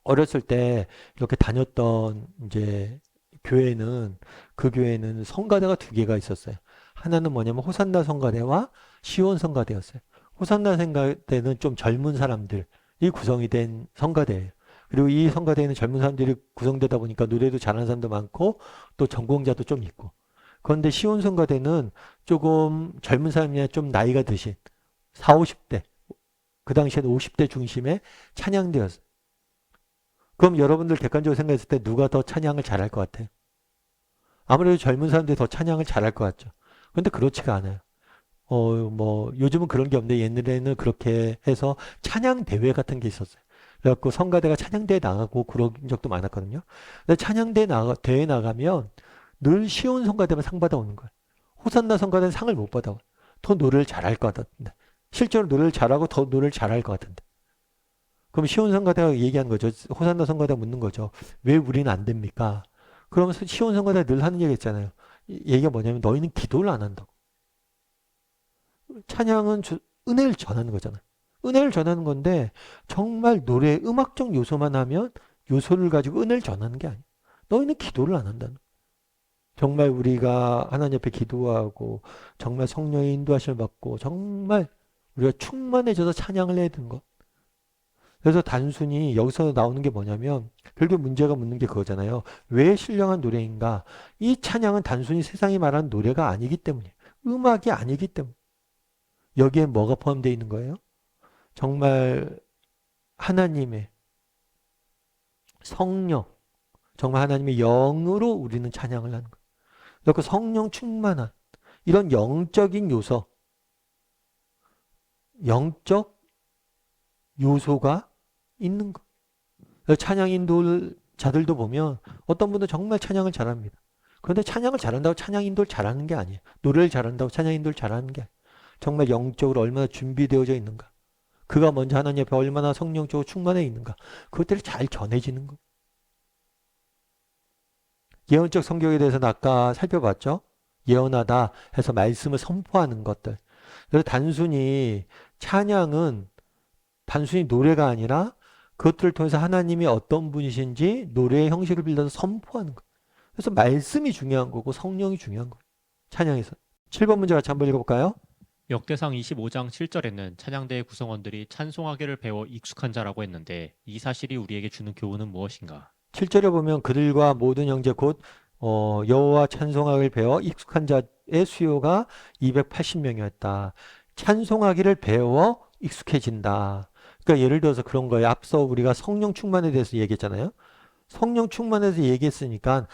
어렸을 때 이렇게 다녔던 이제 교회는 그 교회는 성가대가 두 개가 있었어요. 하나는 뭐냐면 호산나 성가대와 시온 성가대였어요. 호산나 성가대는 좀 젊은 사람들이 구성이 된 성가대예요. 그리고 이 성가대에는 젊은 사람들이 구성되다 보니까 노래도 잘하는 사람도 많고 또 전공자도 좀 있고. 그런데 시온 성가대는 조금 젊은 사람이나 좀 나이가 드신 4, 50대, 그 당시에는 50대 중심의 찬양대였어요. 그럼 여러분들 객관적으로 생각했을 때 누가 더 찬양을 잘할 것 같아요? 아무래도 젊은 사람들이 더 찬양을 잘할 것 같죠. 근데 그렇지가 않아요. 뭐 요즘은 그런 게 없는데 옛날에는 그렇게 해서 찬양 대회 같은 게 있었어요. 그래갖고 성가대가 찬양대회 나가고 그런 적도 많았거든요. 근데 대회 나가면 늘 시온 성가대만 상 받아오는 거예요. 호산나 성가대는 상을 못 받아와요. 더 노래를 잘할 것 같은데. 실제로 노래를 잘하고 더 노래를 잘할 것 같은데. 그럼 시온 성가대가 얘기한 거죠. 호산나 성가대가 묻는 거죠. 왜 우리는 안 됩니까? 그러면서 시온 성가대가 늘 하는 얘기 있잖아요. 얘기가 뭐냐면 너희는 기도를 안 한다고. 찬양은 은혜를 전하는 거잖아요. 은혜를 전하는 건데 정말 노래 음악적 요소만 하면 요소를 가지고 은혜를 전하는 게 아니에요. 너희는 기도를 안 한다는 거예요. 정말 우리가 하나님 앞에 기도하고 정말 성령의 인도하심을 받고 정말 우리가 충만해져서 찬양을 해야 되는 것. 그래서 단순히 여기서 나오는 게 뭐냐면 결국 문제가 묻는 게 그거잖아요. 왜 신령한 노래인가? 이 찬양은 단순히 세상이 말하는 노래가 아니기 때문이에요. 음악이 아니기 때문에. 여기에 뭐가 포함되어 있는 거예요? 정말 하나님의 성령, 정말 하나님의 영으로 우리는 찬양을 하는 거예요. 그리고 성령 충만한 이런 영적인 요소, 영적 요소가 있는 거. 찬양 인도자들도 보면 어떤 분은 정말 찬양을 잘합니다. 그런데 찬양을 잘한다고 찬양 인도를 잘하는 게 아니에요. 노래를 잘한다고 찬양 인도를 잘하는 게 아니에요. 정말 영적으로 얼마나 준비되어져 있는가. 그가 먼저 하나님 앞에 얼마나 성령적으로 충만해 있는가. 그것들이 잘 전해지는 거. 예언적 성경에 대해서는 아까 살펴봤죠. 예언하다 해서 말씀을 선포하는 것들. 그래서 단순히 찬양은 단순히 노래가 아니라 그것들을 통해서 하나님이 어떤 분이신지 노래의 형식을 빌려서 선포하는 거예요. 그래서 말씀이 중요한 거고 성령이 중요한 거예요. 찬양에서. 7번 문제 같이 한번 읽어볼까요? 역대상 25장 7절에는 찬양대의 구성원들이 찬송하기를 배워 익숙한 자라고 했는데 이 사실이 우리에게 주는 교훈은 무엇인가? 7절에 보면 그들과 모든 형제 곧 여호와 찬송하기를 배워 익숙한 자의 수요가 280명이었다. 찬송하기를 배워 익숙해진다. 그러니까 예를 들어서 그런 거예요. 앞서 우리가 성령 충만에 대해서 얘기했잖아요. 성령 충만에서 얘기했으니까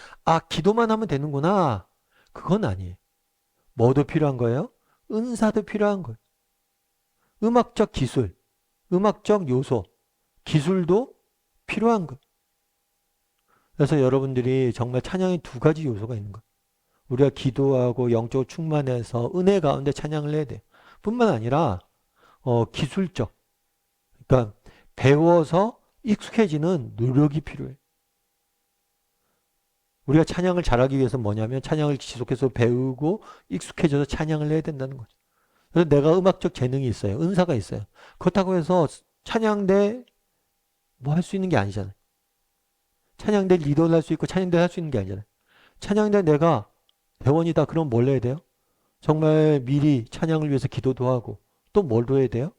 기도만 하면 되는구나. 그건 아니에요. 뭐도 필요한 거예요? 은사도 필요한 거예요. 음악적 기술, 음악적 요소, 기술도 필요한 거예요. 그래서 여러분들이 정말 찬양의 두 가지 요소가 있는 거예요. 우리가 기도하고 영적으로 충만해서 은혜 가운데 찬양을 해야 돼요. 뿐만 아니라 기술적, 그러니까 배워서 익숙해지는 노력이 필요해요. 우리가 찬양을 잘하기 위해서 뭐냐면 찬양을 지속해서 배우고 익숙해져서 찬양을 해야 된다는 거죠. 그래서 내가 음악적 재능이 있어요. 은사가 있어요. 그렇다고 해서 찬양대 뭐 할 수 있는 게 아니잖아요. 찬양대 리더를 할 수 있고 찬양대 할 수 있는 게 아니잖아요. 찬양대 내가 대원이다. 그럼 뭘 해야 돼요? 정말 미리 찬양을 위해서 기도도 하고 또 뭘도 해야 돼요?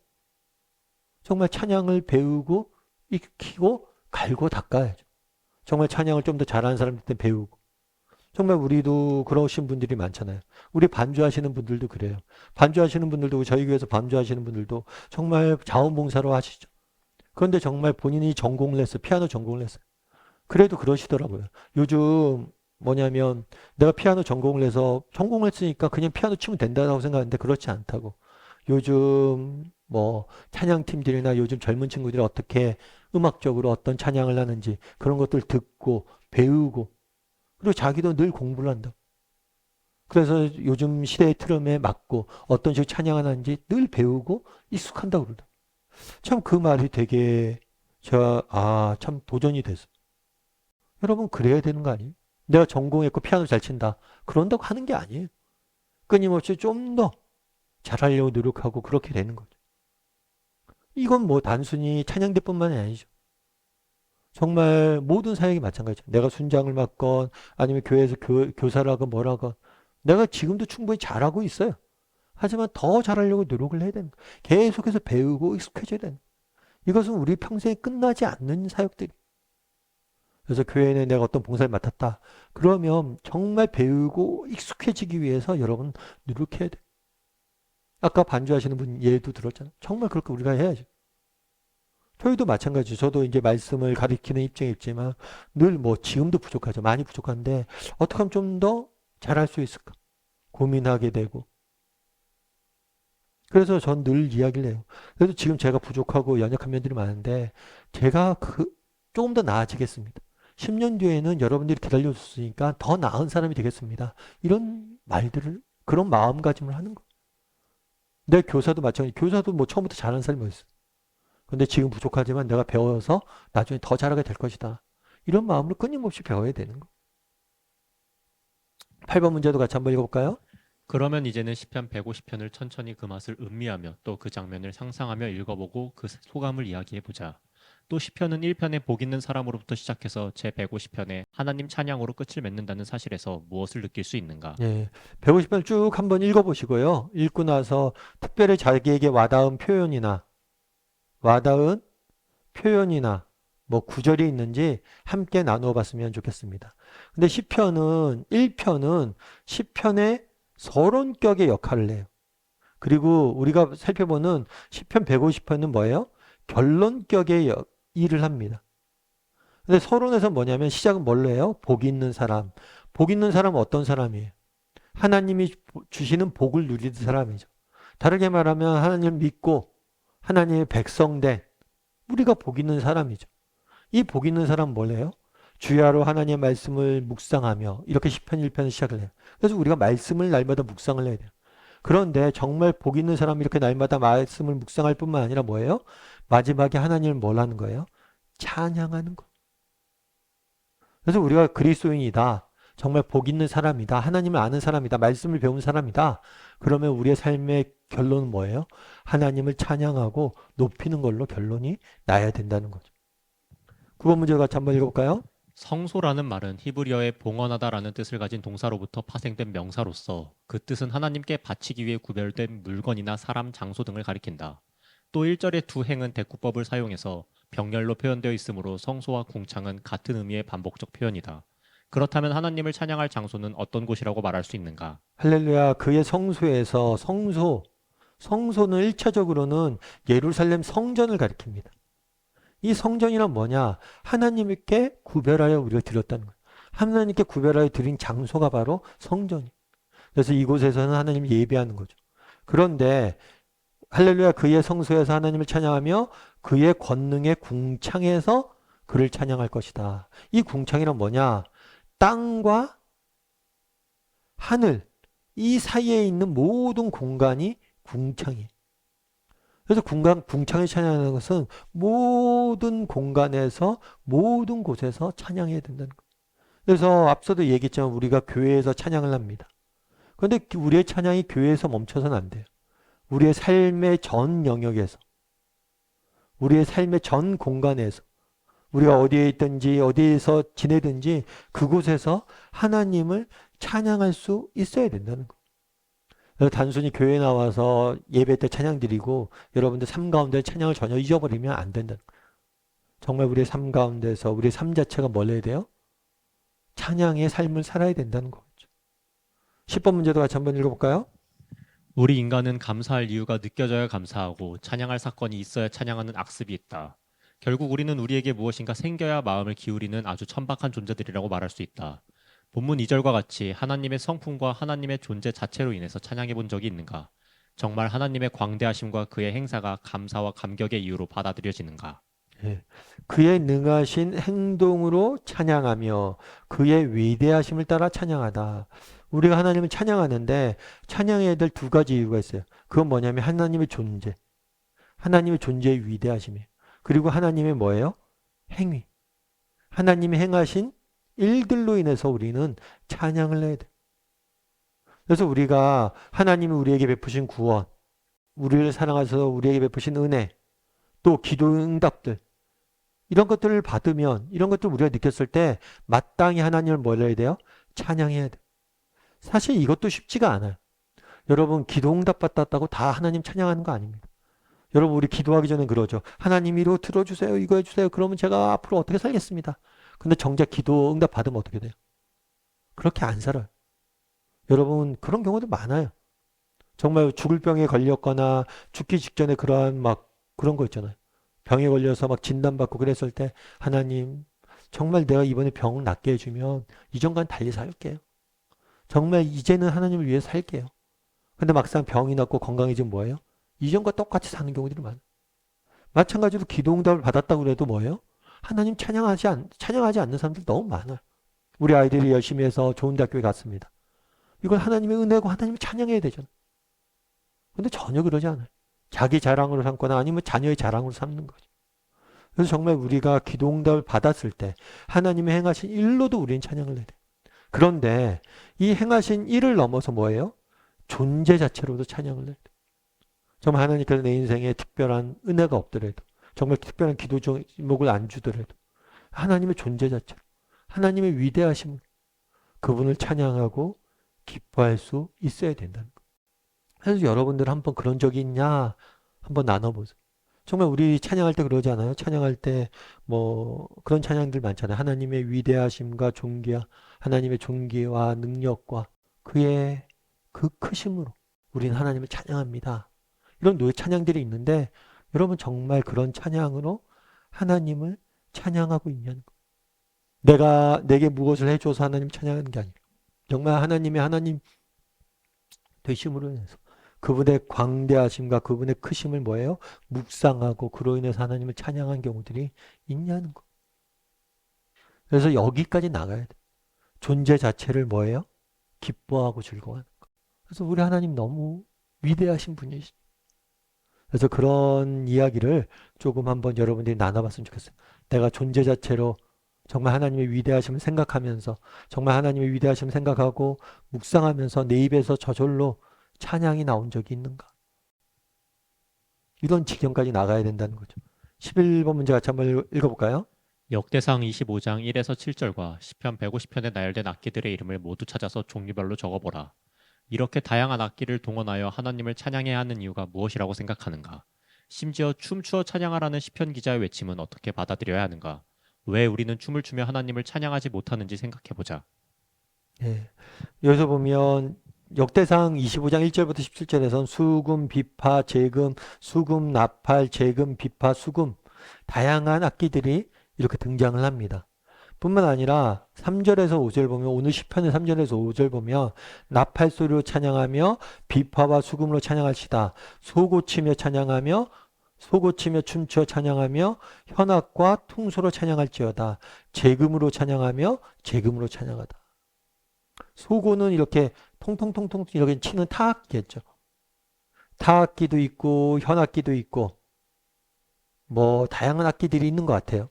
정말 찬양을 배우고 익히고 갈고 닦아야죠. 정말 찬양을 좀 더 잘하는 사람들한테 배우고. 정말 우리도 그러신 분들이 많잖아요. 우리 반주하시는 분들도 그래요. 반주하시는 분들도 저희 교회에서 반주하시는 분들도 정말 자원봉사로 하시죠. 그런데 정말 본인이 전공을 했어요. 피아노 전공을 했어요. 그래도 그러시더라고요. 요즘 뭐냐면 내가 피아노 전공을 해서 전공을 했으니까 그냥 피아노 치면 된다고 생각하는데 그렇지 않다고. 요즘 뭐 찬양팀들이나 요즘 젊은 친구들이 어떻게 음악적으로 어떤 찬양을 하는지 그런 것들 듣고 배우고 그리고 자기도 늘 공부를 한다. 그래서 요즘 시대의 흐름에 맞고 어떤 식으로 찬양을 하는지 늘 배우고 익숙한다고 그러다. 참 그 말이 되게 참 도전이 됐어. 여러분 그래야 되는 거 아니에요? 내가 전공했고 피아노 잘 친다. 그런다고 하는 게 아니에요. 끊임없이 좀 더 잘하려고 노력하고 그렇게 되는 거죠. 이건 뭐 단순히 찬양대뿐만이 아니죠. 정말 모든 사역이 마찬가지죠. 내가 순장을 맡건 아니면 교회에서 교사를 하건 뭐라건 내가 지금도 충분히 잘하고 있어요. 하지만 더 잘하려고 노력을 해야 되는 거예요. 계속해서 배우고 익숙해져야 되는 거예요. 이것은 우리 평생에 끝나지 않는 사역들이. 그래서 교회에 내가 어떤 봉사를 맡았다. 그러면 정말 배우고 익숙해지기 위해서 여러분 노력해야 돼. 아까 반주하시는 분 예도 들었잖아요. 정말 그렇게 우리가 해야죠. 저희도 마찬가지죠. 저도 이제 말씀을 가리키는 입장에 있지만 늘 뭐 지금도 부족하죠. 많이 부족한데 어떻게 하면 좀 더 잘할 수 있을까? 고민하게 되고. 그래서 전 늘 이야기를 해요. 그래도 지금 제가 부족하고 연약한 면들이 많은데 제가 조금 더 나아지겠습니다. 10년 뒤에는 여러분들이 기다려줬으니까 더 나은 사람이 되겠습니다. 이런 말들을 그런 마음가짐을 하는 거. 내 교사도 마찬가지. 교사도 뭐 처음부터 잘하는 사람이 어딨어. 근데 지금 부족하지만 내가 배워서 나중에 더 잘하게 될 것이다. 이런 마음으로 끊임없이 배워야 되는 거. 8번 문제도 같이 한번 읽어볼까요? 그러면 이제는 시편 150편을 천천히 그 맛을 음미하며 또 그 장면을 상상하며 읽어보고 그 소감을 이야기해보자. 또 시편은 1편에 복 있는 사람으로부터 시작해서 제 150편에 하나님 찬양으로 끝을 맺는다는 사실에서 무엇을 느낄 수 있는가? 예. 150편 쭉 한번 읽어보시고요. 읽고 나서 특별히 자기에게 와닿은 표현이나 뭐 구절이 있는지 함께 나누어 봤으면 좋겠습니다. 근데 시편은 1편은 시편의 서론격의 역할을 해요. 그리고 우리가 살펴보는 시편 150편은 뭐예요? 결론격의 일을 합니다. 근데 서론에서 뭐냐면 시작은 뭘로 해요? 복 있는 사람. 복 있는 사람은 어떤 사람이에요? 하나님이 주시는 복을 누리는 사람이죠. 다르게 말하면 하나님을 믿고 하나님의 백성된 우리가 복 있는 사람이죠. 이 복 있는 사람은 뭐래요? 주야로 하나님의 말씀을 묵상하며 이렇게 시편 1편을 시작을 해요. 그래서 우리가 말씀을 날마다 묵상을 해야 돼요. 그런데 정말 복 있는 사람이 이렇게 날마다 말씀을 묵상할 뿐만 아니라 뭐예요? 마지막에 하나님을 뭘 하는 거예요? 찬양하는 거. 그래서 우리가 그리스도인이다. 정말 복 있는 사람이다. 하나님을 아는 사람이다. 말씀을 배운 사람이다. 그러면 우리의 삶의 결론은 뭐예요? 하나님을 찬양하고 높이는 걸로 결론이 나야 된다는 거죠. 9번 문제 같이 한번 읽어볼까요? 성소라는 말은 히브리어의 봉헌하다라는 뜻을 가진 동사로부터 파생된 명사로서 그 뜻은 하나님께 바치기 위해 구별된 물건이나 사람, 장소 등을 가리킨다. 또 1절의 두 행은 대구법을 사용해서 병렬로 표현되어 있으므로 성소와 궁창은 같은 의미의 반복적 표현이다. 그렇다면 하나님을 찬양할 장소는 어떤 곳이라고 말할 수 있는가? 할렐루야. 그의 성소에서 성소는 1차적으로는 예루살렘 성전을 가리킵니다. 이 성전이란 뭐냐? 하나님께 구별하여 우리가 드렸다는 거예요. 하나님께 구별하여 드린 장소가 바로 성전이에요. 그래서 이곳에서는 하나님을 예배하는 거죠. 그런데 할렐루야 그의 성소에서 하나님을 찬양하며 그의 권능의 궁창에서 그를 찬양할 것이다. 이 궁창이란 뭐냐? 땅과 하늘 이 사이에 있는 모든 공간이 궁창이에요. 그래서 궁창을 찬양하는 것은 모든 공간에서 모든 곳에서 찬양해야 된다는 거예요. 그래서 앞서도 얘기했지만 우리가 교회에서 찬양을 합니다. 그런데 우리의 찬양이 교회에서 멈춰서는 안 돼요. 우리의 삶의 전 영역에서 우리의 삶의 전 공간에서 우리가 어디에 있든지 어디에서 지내든지 그곳에서 하나님을 찬양할 수 있어야 된다는 거예요. 단순히 교회에 나와서 예배 때 찬양 드리고 여러분들 삶 가운데 찬양을 전혀 잊어버리면 안 된다는 거예요. 정말 우리의 삶 가운데서 우리의 삶 자체가 뭘 해야 돼요? 찬양의 삶을 살아야 된다는 거죠. 10번 문제도 같이 한번 읽어볼까요? 우리 인간은 감사할 이유가 느껴져야 감사하고 찬양할 사건이 있어야 찬양하는 악습이 있다. 결국 우리는 우리에게 무엇인가 생겨야 마음을 기울이는 아주 천박한 존재들이라고 말할 수 있다. 본문 2절과 같이 하나님의 성품과 하나님의 존재 자체로 인해서 찬양해 본 적이 있는가? 정말 하나님의 광대하심과 그의 행사가 감사와 감격의 이유로 받아들여지는가? 예. 그의 능하신 행동으로 찬양하며 그의 위대하심을 따라 찬양하다. 우리가 하나님을 찬양하는데 찬양해야 될 두 가지 이유가 있어요. 그건 뭐냐면 하나님의 존재. 하나님의 존재의 위대하심이에요. 그리고 하나님의 뭐예요? 행위. 하나님이 행하신 일들로 인해서 우리는 찬양을 해야 돼. 그래서 우리가 하나님이 우리에게 베푸신 구원, 우리를 사랑하셔서 우리에게 베푸신 은혜, 또 기도 응답들 이런 것들을 받으면, 이런 것들을 우리가 느꼈을 때 마땅히 하나님을 뭘 해야 돼요? 찬양해야 돼요. 사실 이것도 쉽지가 않아요. 여러분, 기도 응답 받았다고 다 하나님 찬양하는 거 아닙니다. 여러분, 우리 기도하기 전에 그러죠. 하나님 이거 들어주세요. 이거 해주세요. 그러면 제가 앞으로 어떻게 살겠습니다. 근데 정작 기도 응답 받으면 어떻게 돼요? 그렇게 안 살아요. 여러분, 그런 경우도 많아요. 정말 죽을 병에 걸렸거나 죽기 직전에 그러한 막 그런 거 있잖아요. 병에 걸려서 막 진단받고 그랬을 때 하나님 정말 내가 이번에 병 낫게 해주면 이전과는 달리 살게요. 정말 이제는 하나님을 위해 살게요. 근데 막상 병이 낫고 건강해지면 뭐예요? 이전과 똑같이 사는 경우들이 많아요. 마찬가지로 기도응답을 받았다고 해도 뭐예요? 하나님 찬양하지 않는 사람들 너무 많아요. 우리 아이들이 열심히 해서 좋은 대학교에 갔습니다. 이건 하나님의 은혜고 하나님을 찬양해야 되잖아요. 근데 전혀 그러지 않아요. 자기 자랑으로 삼거나 아니면 자녀의 자랑으로 삼는 거죠. 그래서 정말 우리가 기도응답을 받았을 때 하나님의 행하신 일로도 우리는 찬양을 해야 돼요. 그런데 이 행하신 일을 넘어서 뭐예요? 존재 자체로도 찬양을 해야 돼요. 정말 하나님께서 내 인생에 특별한 은혜가 없더라도 정말 특별한 기도 제목을 안 주더라도 하나님의 존재 자체로 하나님의 위대하심을 그분을 찬양하고 기뻐할 수 있어야 된다는 거예요. 그래서 여러분들 한번 그런 적이 있냐 한번 나눠보세요. 정말 우리 찬양할 때 그러지 않아요? 찬양할 때 뭐 그런 찬양들 많잖아요. 하나님의 위대하심과 존귀와 하나님의 존귀와 능력과 그의 그 크심으로 우리는 하나님을 찬양합니다. 이런 노래 찬양들이 있는데 여러분 정말 그런 찬양으로 하나님을 찬양하고 있냐는 거예요. 내게 무엇을 해줘서 하나님 찬양하는 게 아니라 정말 하나님의 하나님 되심으로 인해서 그분의 광대하심과 그분의 크심을 뭐예요? 묵상하고 그로 인해서 하나님을 찬양한 경우들이 있냐는 거. 그래서 여기까지 나가야 돼. 존재 자체를 뭐예요? 기뻐하고 즐거워하는 거. 그래서 우리 하나님 너무 위대하신 분이시죠. 그래서 그런 이야기를 조금 한번 여러분들이 나눠봤으면 좋겠어요. 내가 존재 자체로 정말 하나님의 위대하심을 생각하면서 정말 하나님의 위대하심을 생각하고 묵상하면서 내 입에서 저절로 찬양이 나온 적이 있는가? 이런 지경까지 나가야 된다는 거죠. 11번 문제 같이 한번 읽어볼까요? 역대상 25장 1에서 7절과 시편 150편에 나열된 악기들의 이름을 모두 찾아서 종류별로 적어보라. 이렇게 다양한 악기를 동원하여 하나님을 찬양해야 하는 이유가 무엇이라고 생각하는가? 심지어 춤추어 찬양하라는 시편 기자의 외침은 어떻게 받아들여야 하는가? 왜 우리는 춤을 추며 하나님을 찬양하지 못하는지 생각해보자. 예. 여기서 보면 역대상 25장 1절부터 17절에선 수금, 비파, 재금, 수금, 나팔, 재금, 비파, 수금 다양한 악기들이 이렇게 등장을 합니다. 뿐만 아니라 3절에서 5절 보면 오늘 시편의 3절에서 5절 보면 나팔 소리로 찬양하며 비파와 수금으로 찬양할시다. 소고치며 찬양하며 소고치며 춤추어 찬양하며 현악과 퉁소로 찬양할지어다. 재금으로 찬양하며 재금으로 찬양하다. 소고는 이렇게 통통통통 이렇게 치는 타악기겠죠. 타악기도 있고 현악기도 있고 뭐 다양한 악기들이 있는 것 같아요.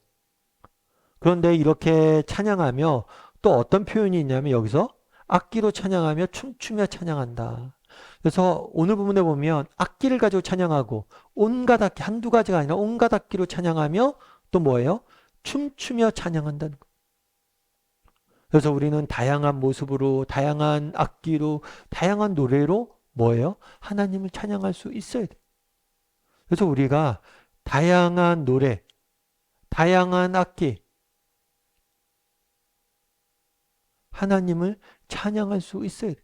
그런데 이렇게 찬양하며 또 어떤 표현이 있냐면 여기서 악기로 찬양하며 춤추며 찬양한다. 그래서 오늘 부분에 보면 악기를 가지고 찬양하고 온갖 악기, 한두 가지가 아니라 온갖 악기로 찬양하며 또 뭐예요? 춤추며 찬양한다는 거. 그래서 우리는 다양한 모습으로, 다양한 악기로, 다양한 노래로 뭐예요? 하나님을 찬양할 수 있어야 돼. 그래서 우리가 다양한 노래, 다양한 악기, 하나님을 찬양할 수 있어야 돼.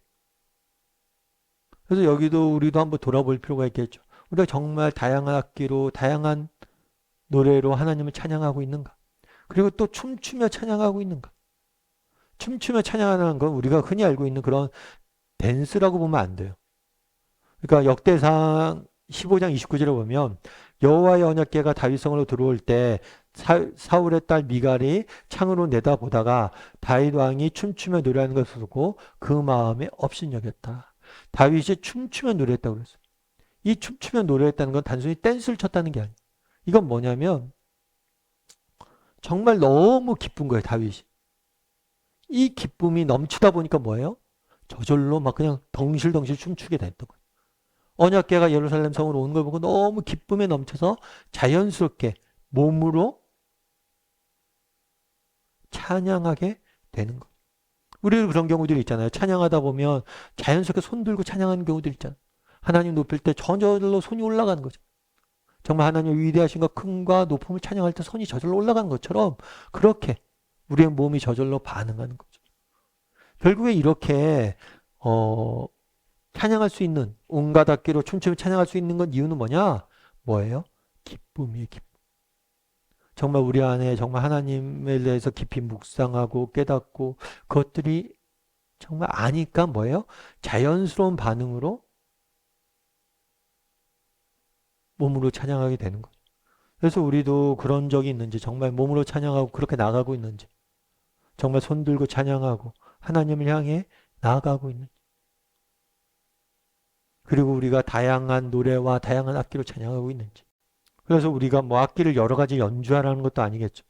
그래서 여기도 우리도 한번 돌아볼 필요가 있겠죠. 우리가 정말 다양한 악기로, 다양한 노래로 하나님을 찬양하고 있는가? 그리고 또 춤추며 찬양하고 있는가? 춤추며 찬양하는 건 우리가 흔히 알고 있는 그런 댄스라고 보면 안 돼요. 그러니까 역대상 15장 29절에 보면 여호와의 언약궤가 다윗성으로 들어올 때 사울의 딸 미갈이 창으로 내다보다가 다윗 왕이 춤추며 노래하는 것을 보고 그 마음에 업신여겼다. 다윗이 춤추며 노래했다고 그랬어요. 이 춤추며 노래했다는 건 단순히 댄스를 췄다는 게 아니에요. 이건 뭐냐면 정말 너무 기쁜 거예요, 다윗이. 이 기쁨이 넘치다 보니까 뭐예요? 저절로 막 그냥 덩실덩실 춤추게 됐던 거예요. 언약궤가 예루살렘 성으로 오는 걸 보고 너무 기쁨에 넘쳐서 자연스럽게 몸으로 찬양하게 되는 것. 우리 그런 경우들이 있잖아요. 찬양하다 보면 자연스럽게 손 들고 찬양하는 경우들 있잖아요. 하나님 높일 때 저절로 손이 올라가는 거죠. 정말 하나님 위대하신 것 큰과 높음을 찬양할 때 손이 저절로 올라가는 것처럼 그렇게 우리의 몸이 저절로 반응하는 거죠. 결국에 이렇게 찬양할 수 있는 온갖 악기로 춤추며 찬양할 수 있는 건 이유는 뭐냐? 뭐예요? 기쁨이에요. 기쁨. 정말 우리 안에 정말 하나님에 대해서 깊이 묵상하고 깨닫고 그것들이 정말 아니까 뭐예요? 자연스러운 반응으로 몸으로 찬양하게 되는 거죠. 그래서 우리도 그런 적이 있는지 정말 몸으로 찬양하고 그렇게 나가고 있는지 정말 손 들고 찬양하고 하나님을 향해 나아가고 있는지 그리고 우리가 다양한 노래와 다양한 악기로 찬양하고 있는지 그래서 우리가 뭐 악기를 여러 가지 연주하라는 것도 아니겠죠.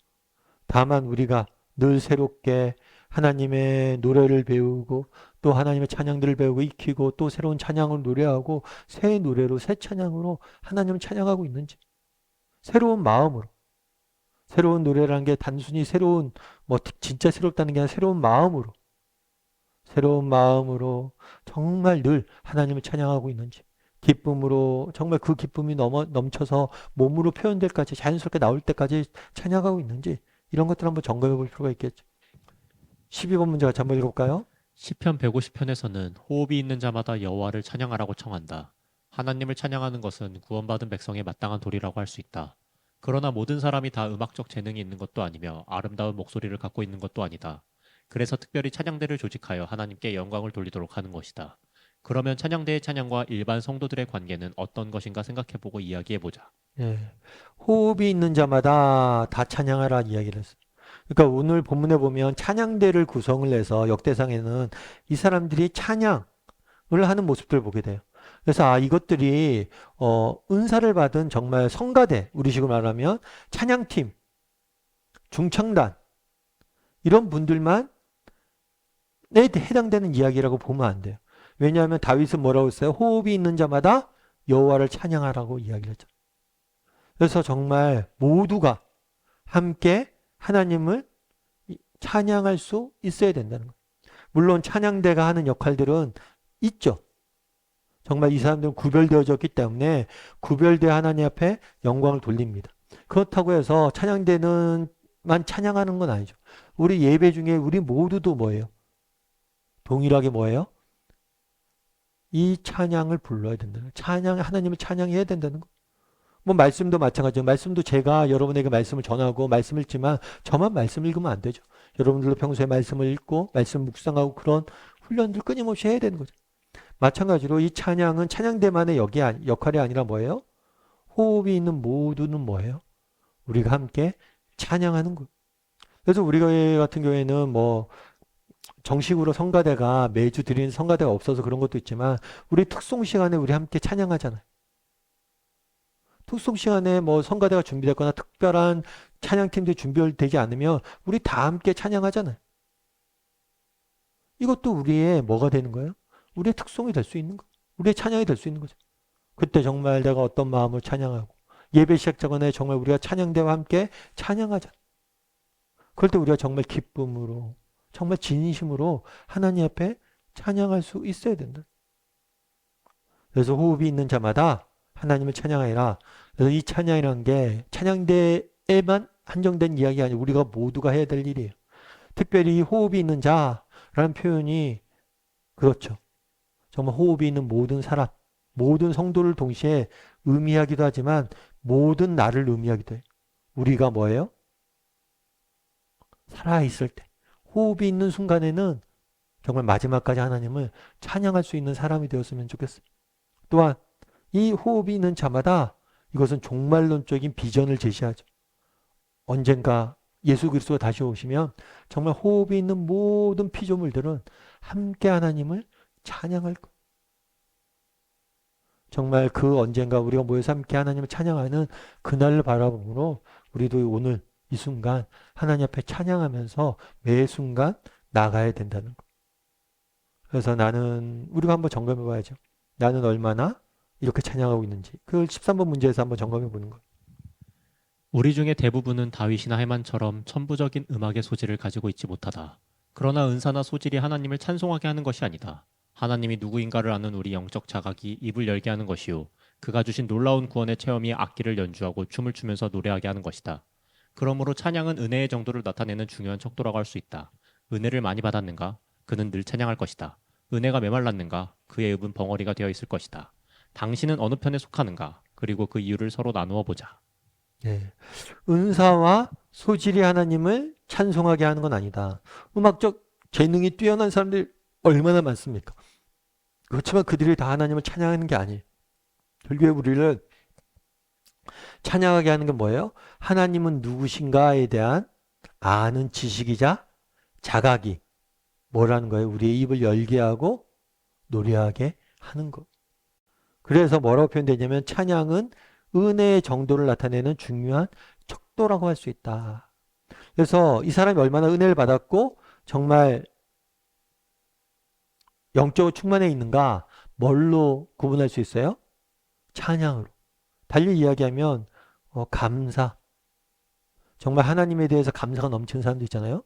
다만 우리가 늘 새롭게 하나님의 노래를 배우고 또 하나님의 찬양들을 배우고 익히고 또 새로운 찬양을 노래하고 새 노래로 새 찬양으로 하나님을 찬양하고 있는지 새로운 마음으로 새로운 노래라는 게 단순히 새로운 뭐 진짜 새롭다는 게 아니라 새로운 마음으로 정말 늘 하나님을 찬양하고 있는지 기쁨으로 정말 그 기쁨이 넘쳐서 몸으로 표현될 때까지 자연스럽게 나올 때까지 찬양하고 있는지 이런 것들 한번 점검해 볼 필요가 있겠죠. 12번 문제 같이 한번 읽어볼까요? 시편 150편에서는 호흡이 있는 자마다 여호와를 찬양하라고 청한다. 하나님을 찬양하는 것은 구원받은 백성의 마땅한 도리라고 할 수 있다. 그러나 모든 사람이 다 음악적 재능이 있는 것도 아니며 아름다운 목소리를 갖고 있는 것도 아니다. 그래서 특별히 찬양대를 조직하여 하나님께 영광을 돌리도록 하는 것이다. 그러면 찬양대의 찬양과 일반 성도들의 관계는 어떤 것인가 생각해보고 이야기해보자. 예. 호흡이 있는 자마다 다 찬양하라 이야기를 했어요. 그러니까 오늘 본문에 보면 찬양대를 구성을 해서 역대상에는 이 사람들이 찬양을 하는 모습들을 보게 돼요. 그래서 이것들이 은사를 받은 정말 성가대, 우리식으로 말하면 찬양팀, 중창단 이런 분들만 해당되는 이야기라고 보면 안 돼요. 왜냐하면 다윗은 뭐라고 했어요? 호흡이 있는 자마다 여호와를 찬양하라고 이야기를 했죠. 그래서 정말 모두가 함께 하나님을 찬양할 수 있어야 된다는 거예요. 물론 찬양대가 하는 역할들은 있죠. 정말 이 사람들은 구별되어졌기 때문에 구별되어 하나님 앞에 영광을 돌립니다. 그렇다고 해서 찬양대는만 찬양하는 건 아니죠. 우리 예배 중에 우리 모두도 뭐예요? 동일하게 뭐예요? 이 찬양을 불러야 된다는 거예요. 하나님을 찬양해야 된다는 거. 뭐 말씀도 마찬가지죠. 말씀도 제가 여러분에게 말씀을 전하고 말씀 읽지만 저만 말씀 읽으면 안 되죠. 여러분들도 평소에 말씀을 읽고 말씀 묵상하고 그런 훈련들 끊임없이 해야 되는 거죠. 마찬가지로 이 찬양은 찬양대만의 역할이 아니라 뭐예요? 호흡이 있는 모두는 뭐예요? 우리가 함께 찬양하는 거예요. 그래서 우리 교회 같은 경우에는 뭐 정식으로 성가대가 매주 드리는 성가대가 없어서 그런 것도 있지만 우리 특송 시간에 우리 함께 찬양하잖아요. 특송 시간에 뭐 성가대가 준비됐거나 특별한 찬양팀들이 준비되지 않으면 우리 다 함께 찬양하잖아요. 이것도 우리의 뭐가 되는 거예요? 우리의 특송이 될 수 있는 거. 우리의 찬양이 될 수 있는 거죠. 그때 정말 내가 어떤 마음을 찬양하고 예배 시작 전에 정말 우리가 찬양대와 함께 찬양하자. 그럴 때 우리가 정말 기쁨으로 정말 진심으로 하나님 앞에 찬양할 수 있어야 된다. 그래서 호흡이 있는 자마다 하나님을 찬양하라. 그래서 이 찬양이라는 게 찬양대에만 한정된 이야기가 아니고 우리가 모두가 해야 될 일이에요. 특별히 호흡이 있는 자라는 표현이 그렇죠. 정말 호흡이 있는 모든 사람, 모든 성도를 동시에 의미하기도 하지만 모든 나를 의미하기도 해요. 우리가 뭐예요? 살아있을 때 호흡이 있는 순간에는 정말 마지막까지 하나님을 찬양할 수 있는 사람이 되었으면 좋겠어요. 또한 이 호흡이 있는 자마다 이것은 종말론적인 비전을 제시하죠. 언젠가 예수 그리스도가 다시 오시면 정말 호흡이 있는 모든 피조물들은 함께 하나님을 찬양할 거예요. 정말 그 언젠가 우리가 모여서 함께 하나님을 찬양하는 그날을 바라보므로 우리도 오늘 이 순간 하나님 앞에 찬양하면서 매 순간 나가야 된다는 거. 그래서 우리가 한번 점검해 봐야죠. 나는 얼마나 이렇게 찬양하고 있는지. 그걸 13번 문제에서 한번 점검해 보는 거예요. 우리 중에 대부분은 다윗이나 해만처럼 천부적인 음악의 소질을 가지고 있지 못하다. 그러나 은사나 소질이 하나님을 찬송하게 하는 것이 아니다. 하나님이 누구인가를 아는 우리 영적 자각이 입을 열게 하는 것이요. 그가 주신 놀라운 구원의 체험이 악기를 연주하고 춤을 추면서 노래하게 하는 것이다. 그러므로 찬양은 은혜의 정도를 나타내는 중요한 척도라고 할 수 있다. 은혜를 많이 받았는가? 그는 늘 찬양할 것이다. 은혜가 메말랐는가? 그의 읍은 벙어리가 되어 있을 것이다. 당신은 어느 편에 속하는가? 그리고 그 이유를 서로 나누어 보자. 네. 은사와 소질이 하나님을 찬송하게 하는 건 아니다. 음악적 재능이 뛰어난 사람들이 얼마나 많습니까? 그렇지만 그들이 다 하나님을 찬양하는 게 아니에요. 결국에 우리를 찬양하게 하는 게 뭐예요? 하나님은 누구신가에 대한 아는 지식이자 자각이 뭐라는 거예요? 우리의 입을 열게 하고 노래하게 하는 것. 그래서 뭐라고 표현되냐면 찬양은 은혜의 정도를 나타내는 중요한 척도라고 할 수 있다. 그래서 이 사람이 얼마나 은혜를 받았고 정말 영적으로 충만해 있는가 뭘로 구분할 수 있어요? 찬양으로. 달리 이야기하면 감사. 정말 하나님에 대해서 감사가 넘치는 사람도 있잖아요.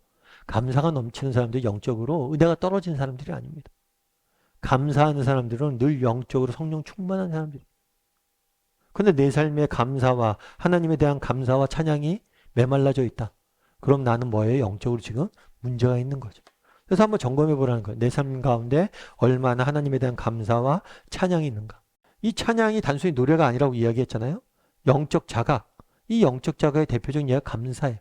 감사가 넘치는 사람들이 영적으로 은혜가 떨어진 사람들이 아닙니다. 감사하는 사람들은 늘 영적으로 성령 충만한 사람들이에요. 근데 내 삶의 감사와 하나님에 대한 감사와 찬양이 메말라져 있다. 그럼 나는 뭐예요? 영적으로 지금 문제가 있는 거죠. 그래서 한번 점검해 보라는 거예요. 내 삶 가운데 얼마나 하나님에 대한 감사와 찬양이 있는가. 이 찬양이 단순히 노래가 아니라고 이야기했잖아요. 영적 자각. 이 영적 자각의 대표적인 예가 감사예요.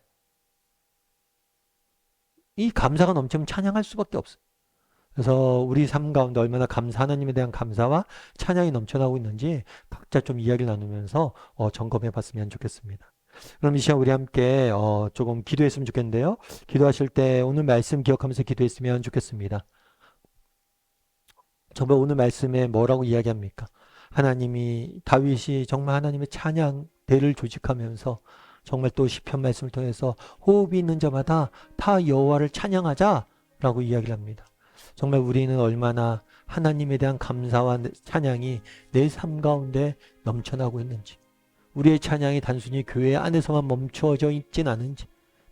이 감사가 넘치면 찬양할 수밖에 없어요. 그래서 우리 삶 가운데 얼마나 하나님에 대한 감사와 찬양이 넘쳐나고 있는지 각자 좀 이야기를 나누면서 점검해 봤으면 좋겠습니다. 그럼 이 시간 우리 함께 조금 기도했으면 좋겠는데요. 기도하실 때 오늘 말씀 기억하면서 기도했으면 좋겠습니다. 정말 오늘 말씀에 뭐라고 이야기합니까? 하나님이 다윗이 정말 하나님의 찬양대를 조직하면서 정말 또 시편 말씀을 통해서 호흡이 있는 자마다 타 여호와를 찬양하자라고 이야기를 합니다. 정말 우리는 얼마나 하나님에 대한 감사와 찬양이 내 삶 가운데 넘쳐나고 있는지, 우리의 찬양이 단순히 교회 안에서만 멈춰져 있진 않은지,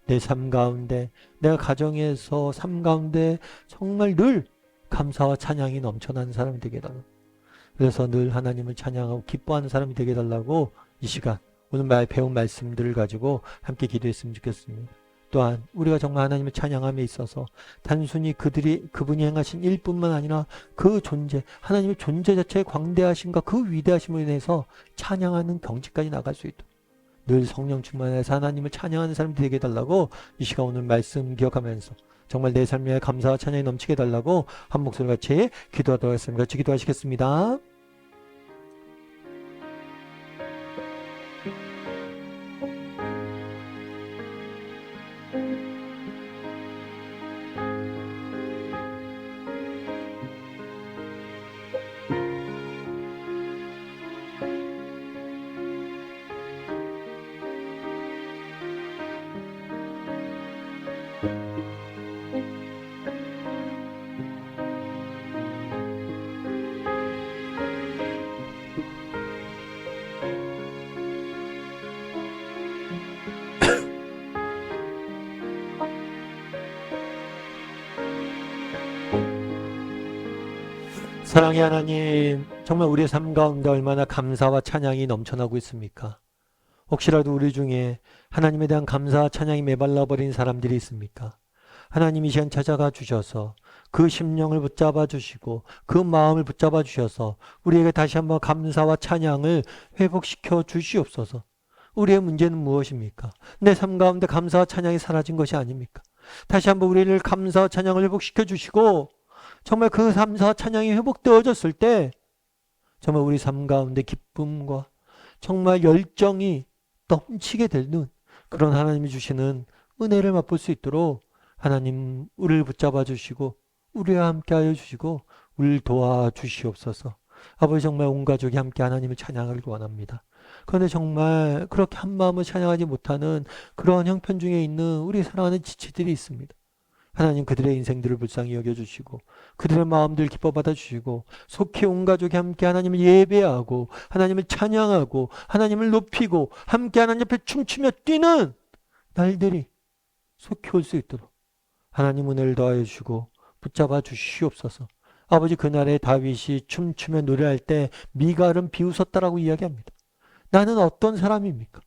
내 삶 가운데, 내가 가정에서 삶 가운데 정말 늘 감사와 찬양이 넘쳐나는 사람이 되게 해달라고. 그래서 늘 하나님을 찬양하고 기뻐하는 사람이 되게 해달라고 이 시간 오늘 배운 말씀들을 가지고 함께 기도했으면 좋겠습니다. 또한 우리가 정말 하나님을 찬양함에 있어서 단순히 그분이 행하신 일뿐만 아니라 그 존재, 하나님의 존재 자체의 광대하심과 그 위대하심을 인해서 찬양하는 경지까지 나갈 수 있도록 늘 성령 충만해서 하나님을 찬양하는 사람이 되게 해달라고 이 시간 오늘 말씀 기억하면서 정말 내 삶에 감사와 찬양이 넘치게 해달라고 한 목소리 같이 기도하도록 하겠습니다. 같이 기도하시겠습니다. 사랑의 하나님, 정말 우리의 삶 가운데 얼마나 감사와 찬양이 넘쳐나고 있습니까? 혹시라도 우리 중에 하나님에 대한 감사와 찬양이 메말라 버린 사람들이 있습니까? 하나님 이 시간 찾아가 주셔서 그 심령을 붙잡아 주시고 그 마음을 붙잡아 주셔서 우리에게 다시 한번 감사와 찬양을 회복시켜 주시옵소서. 우리의 문제는 무엇입니까? 내 삶 가운데 감사와 찬양이 사라진 것이 아닙니까? 다시 한번 우리를 감사와 찬양을 회복시켜 주시고 정말 그 감사와 찬양이 회복되어졌을 때 정말 우리 삶 가운데 기쁨과 정말 열정이 넘치게 되는 그런 하나님이 주시는 은혜를 맛볼 수 있도록 하나님 우리를 붙잡아 주시고 우리와 함께 하여 주시고 우리를 도와주시옵소서. 아버지 정말 온 가족이 함께 하나님을 찬양하길 원합니다. 그런데 정말 그렇게 한 마음을 찬양하지 못하는 그러한 형편 중에 있는 우리 사랑하는 지체들이 있습니다. 하나님 그들의 인생들을 불쌍히 여겨주시고 그들의 마음들 기뻐 받아주시고 속히 온 가족이 함께 하나님을 예배하고 하나님을 찬양하고 하나님을 높이고 함께 하나님 앞에 춤추며 뛰는 날들이 속히 올 수 있도록 하나님 은혜를 더하여 주시고 붙잡아 주시옵소서. 아버지, 그날에 다윗이 춤추며 노래할 때 미갈은 비웃었다라고 이야기합니다. 나는 어떤 사람입니까?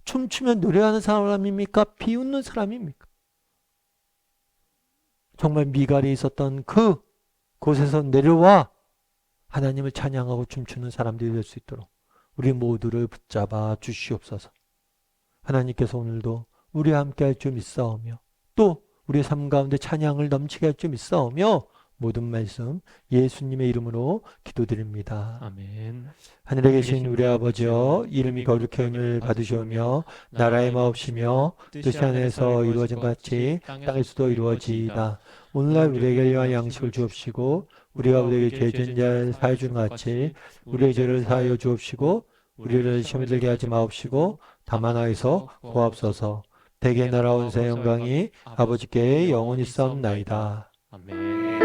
춤추며 노래하는 사람입니까? 비웃는 사람입니까? 정말 미갈이 있었던 그 곳에서 내려와 하나님을 찬양하고 춤추는 사람들이 될 수 있도록 우리 모두를 붙잡아 주시옵소서. 하나님께서 오늘도 우리와 함께 할 줄 믿사오며 또 우리의 삶 가운데 찬양을 넘치게 할 줄 믿사오며 모든 말씀 예수님의 이름으로 기도드립니다. 아멘. 하늘에 계신 우리 아버지여, 이름이 거룩히 여김을 받으시오며 나라의 마옵시며 뜻이 하늘에서 이루어진 것 같이 땅에서도 이루어지이다. 오늘날 우리에게 일용할 양식을 주옵시고 우리가 우리에게 죄 지은 자를 사하여 주는 것 같이 우리의 죄를 사하여 주옵시고 우리를 시험에 들게 하지 마옵시고 다만 하에서 구하옵소서. 대개 나라 원세 영광이 아버지께 영원히 싸움나이다. 아멘.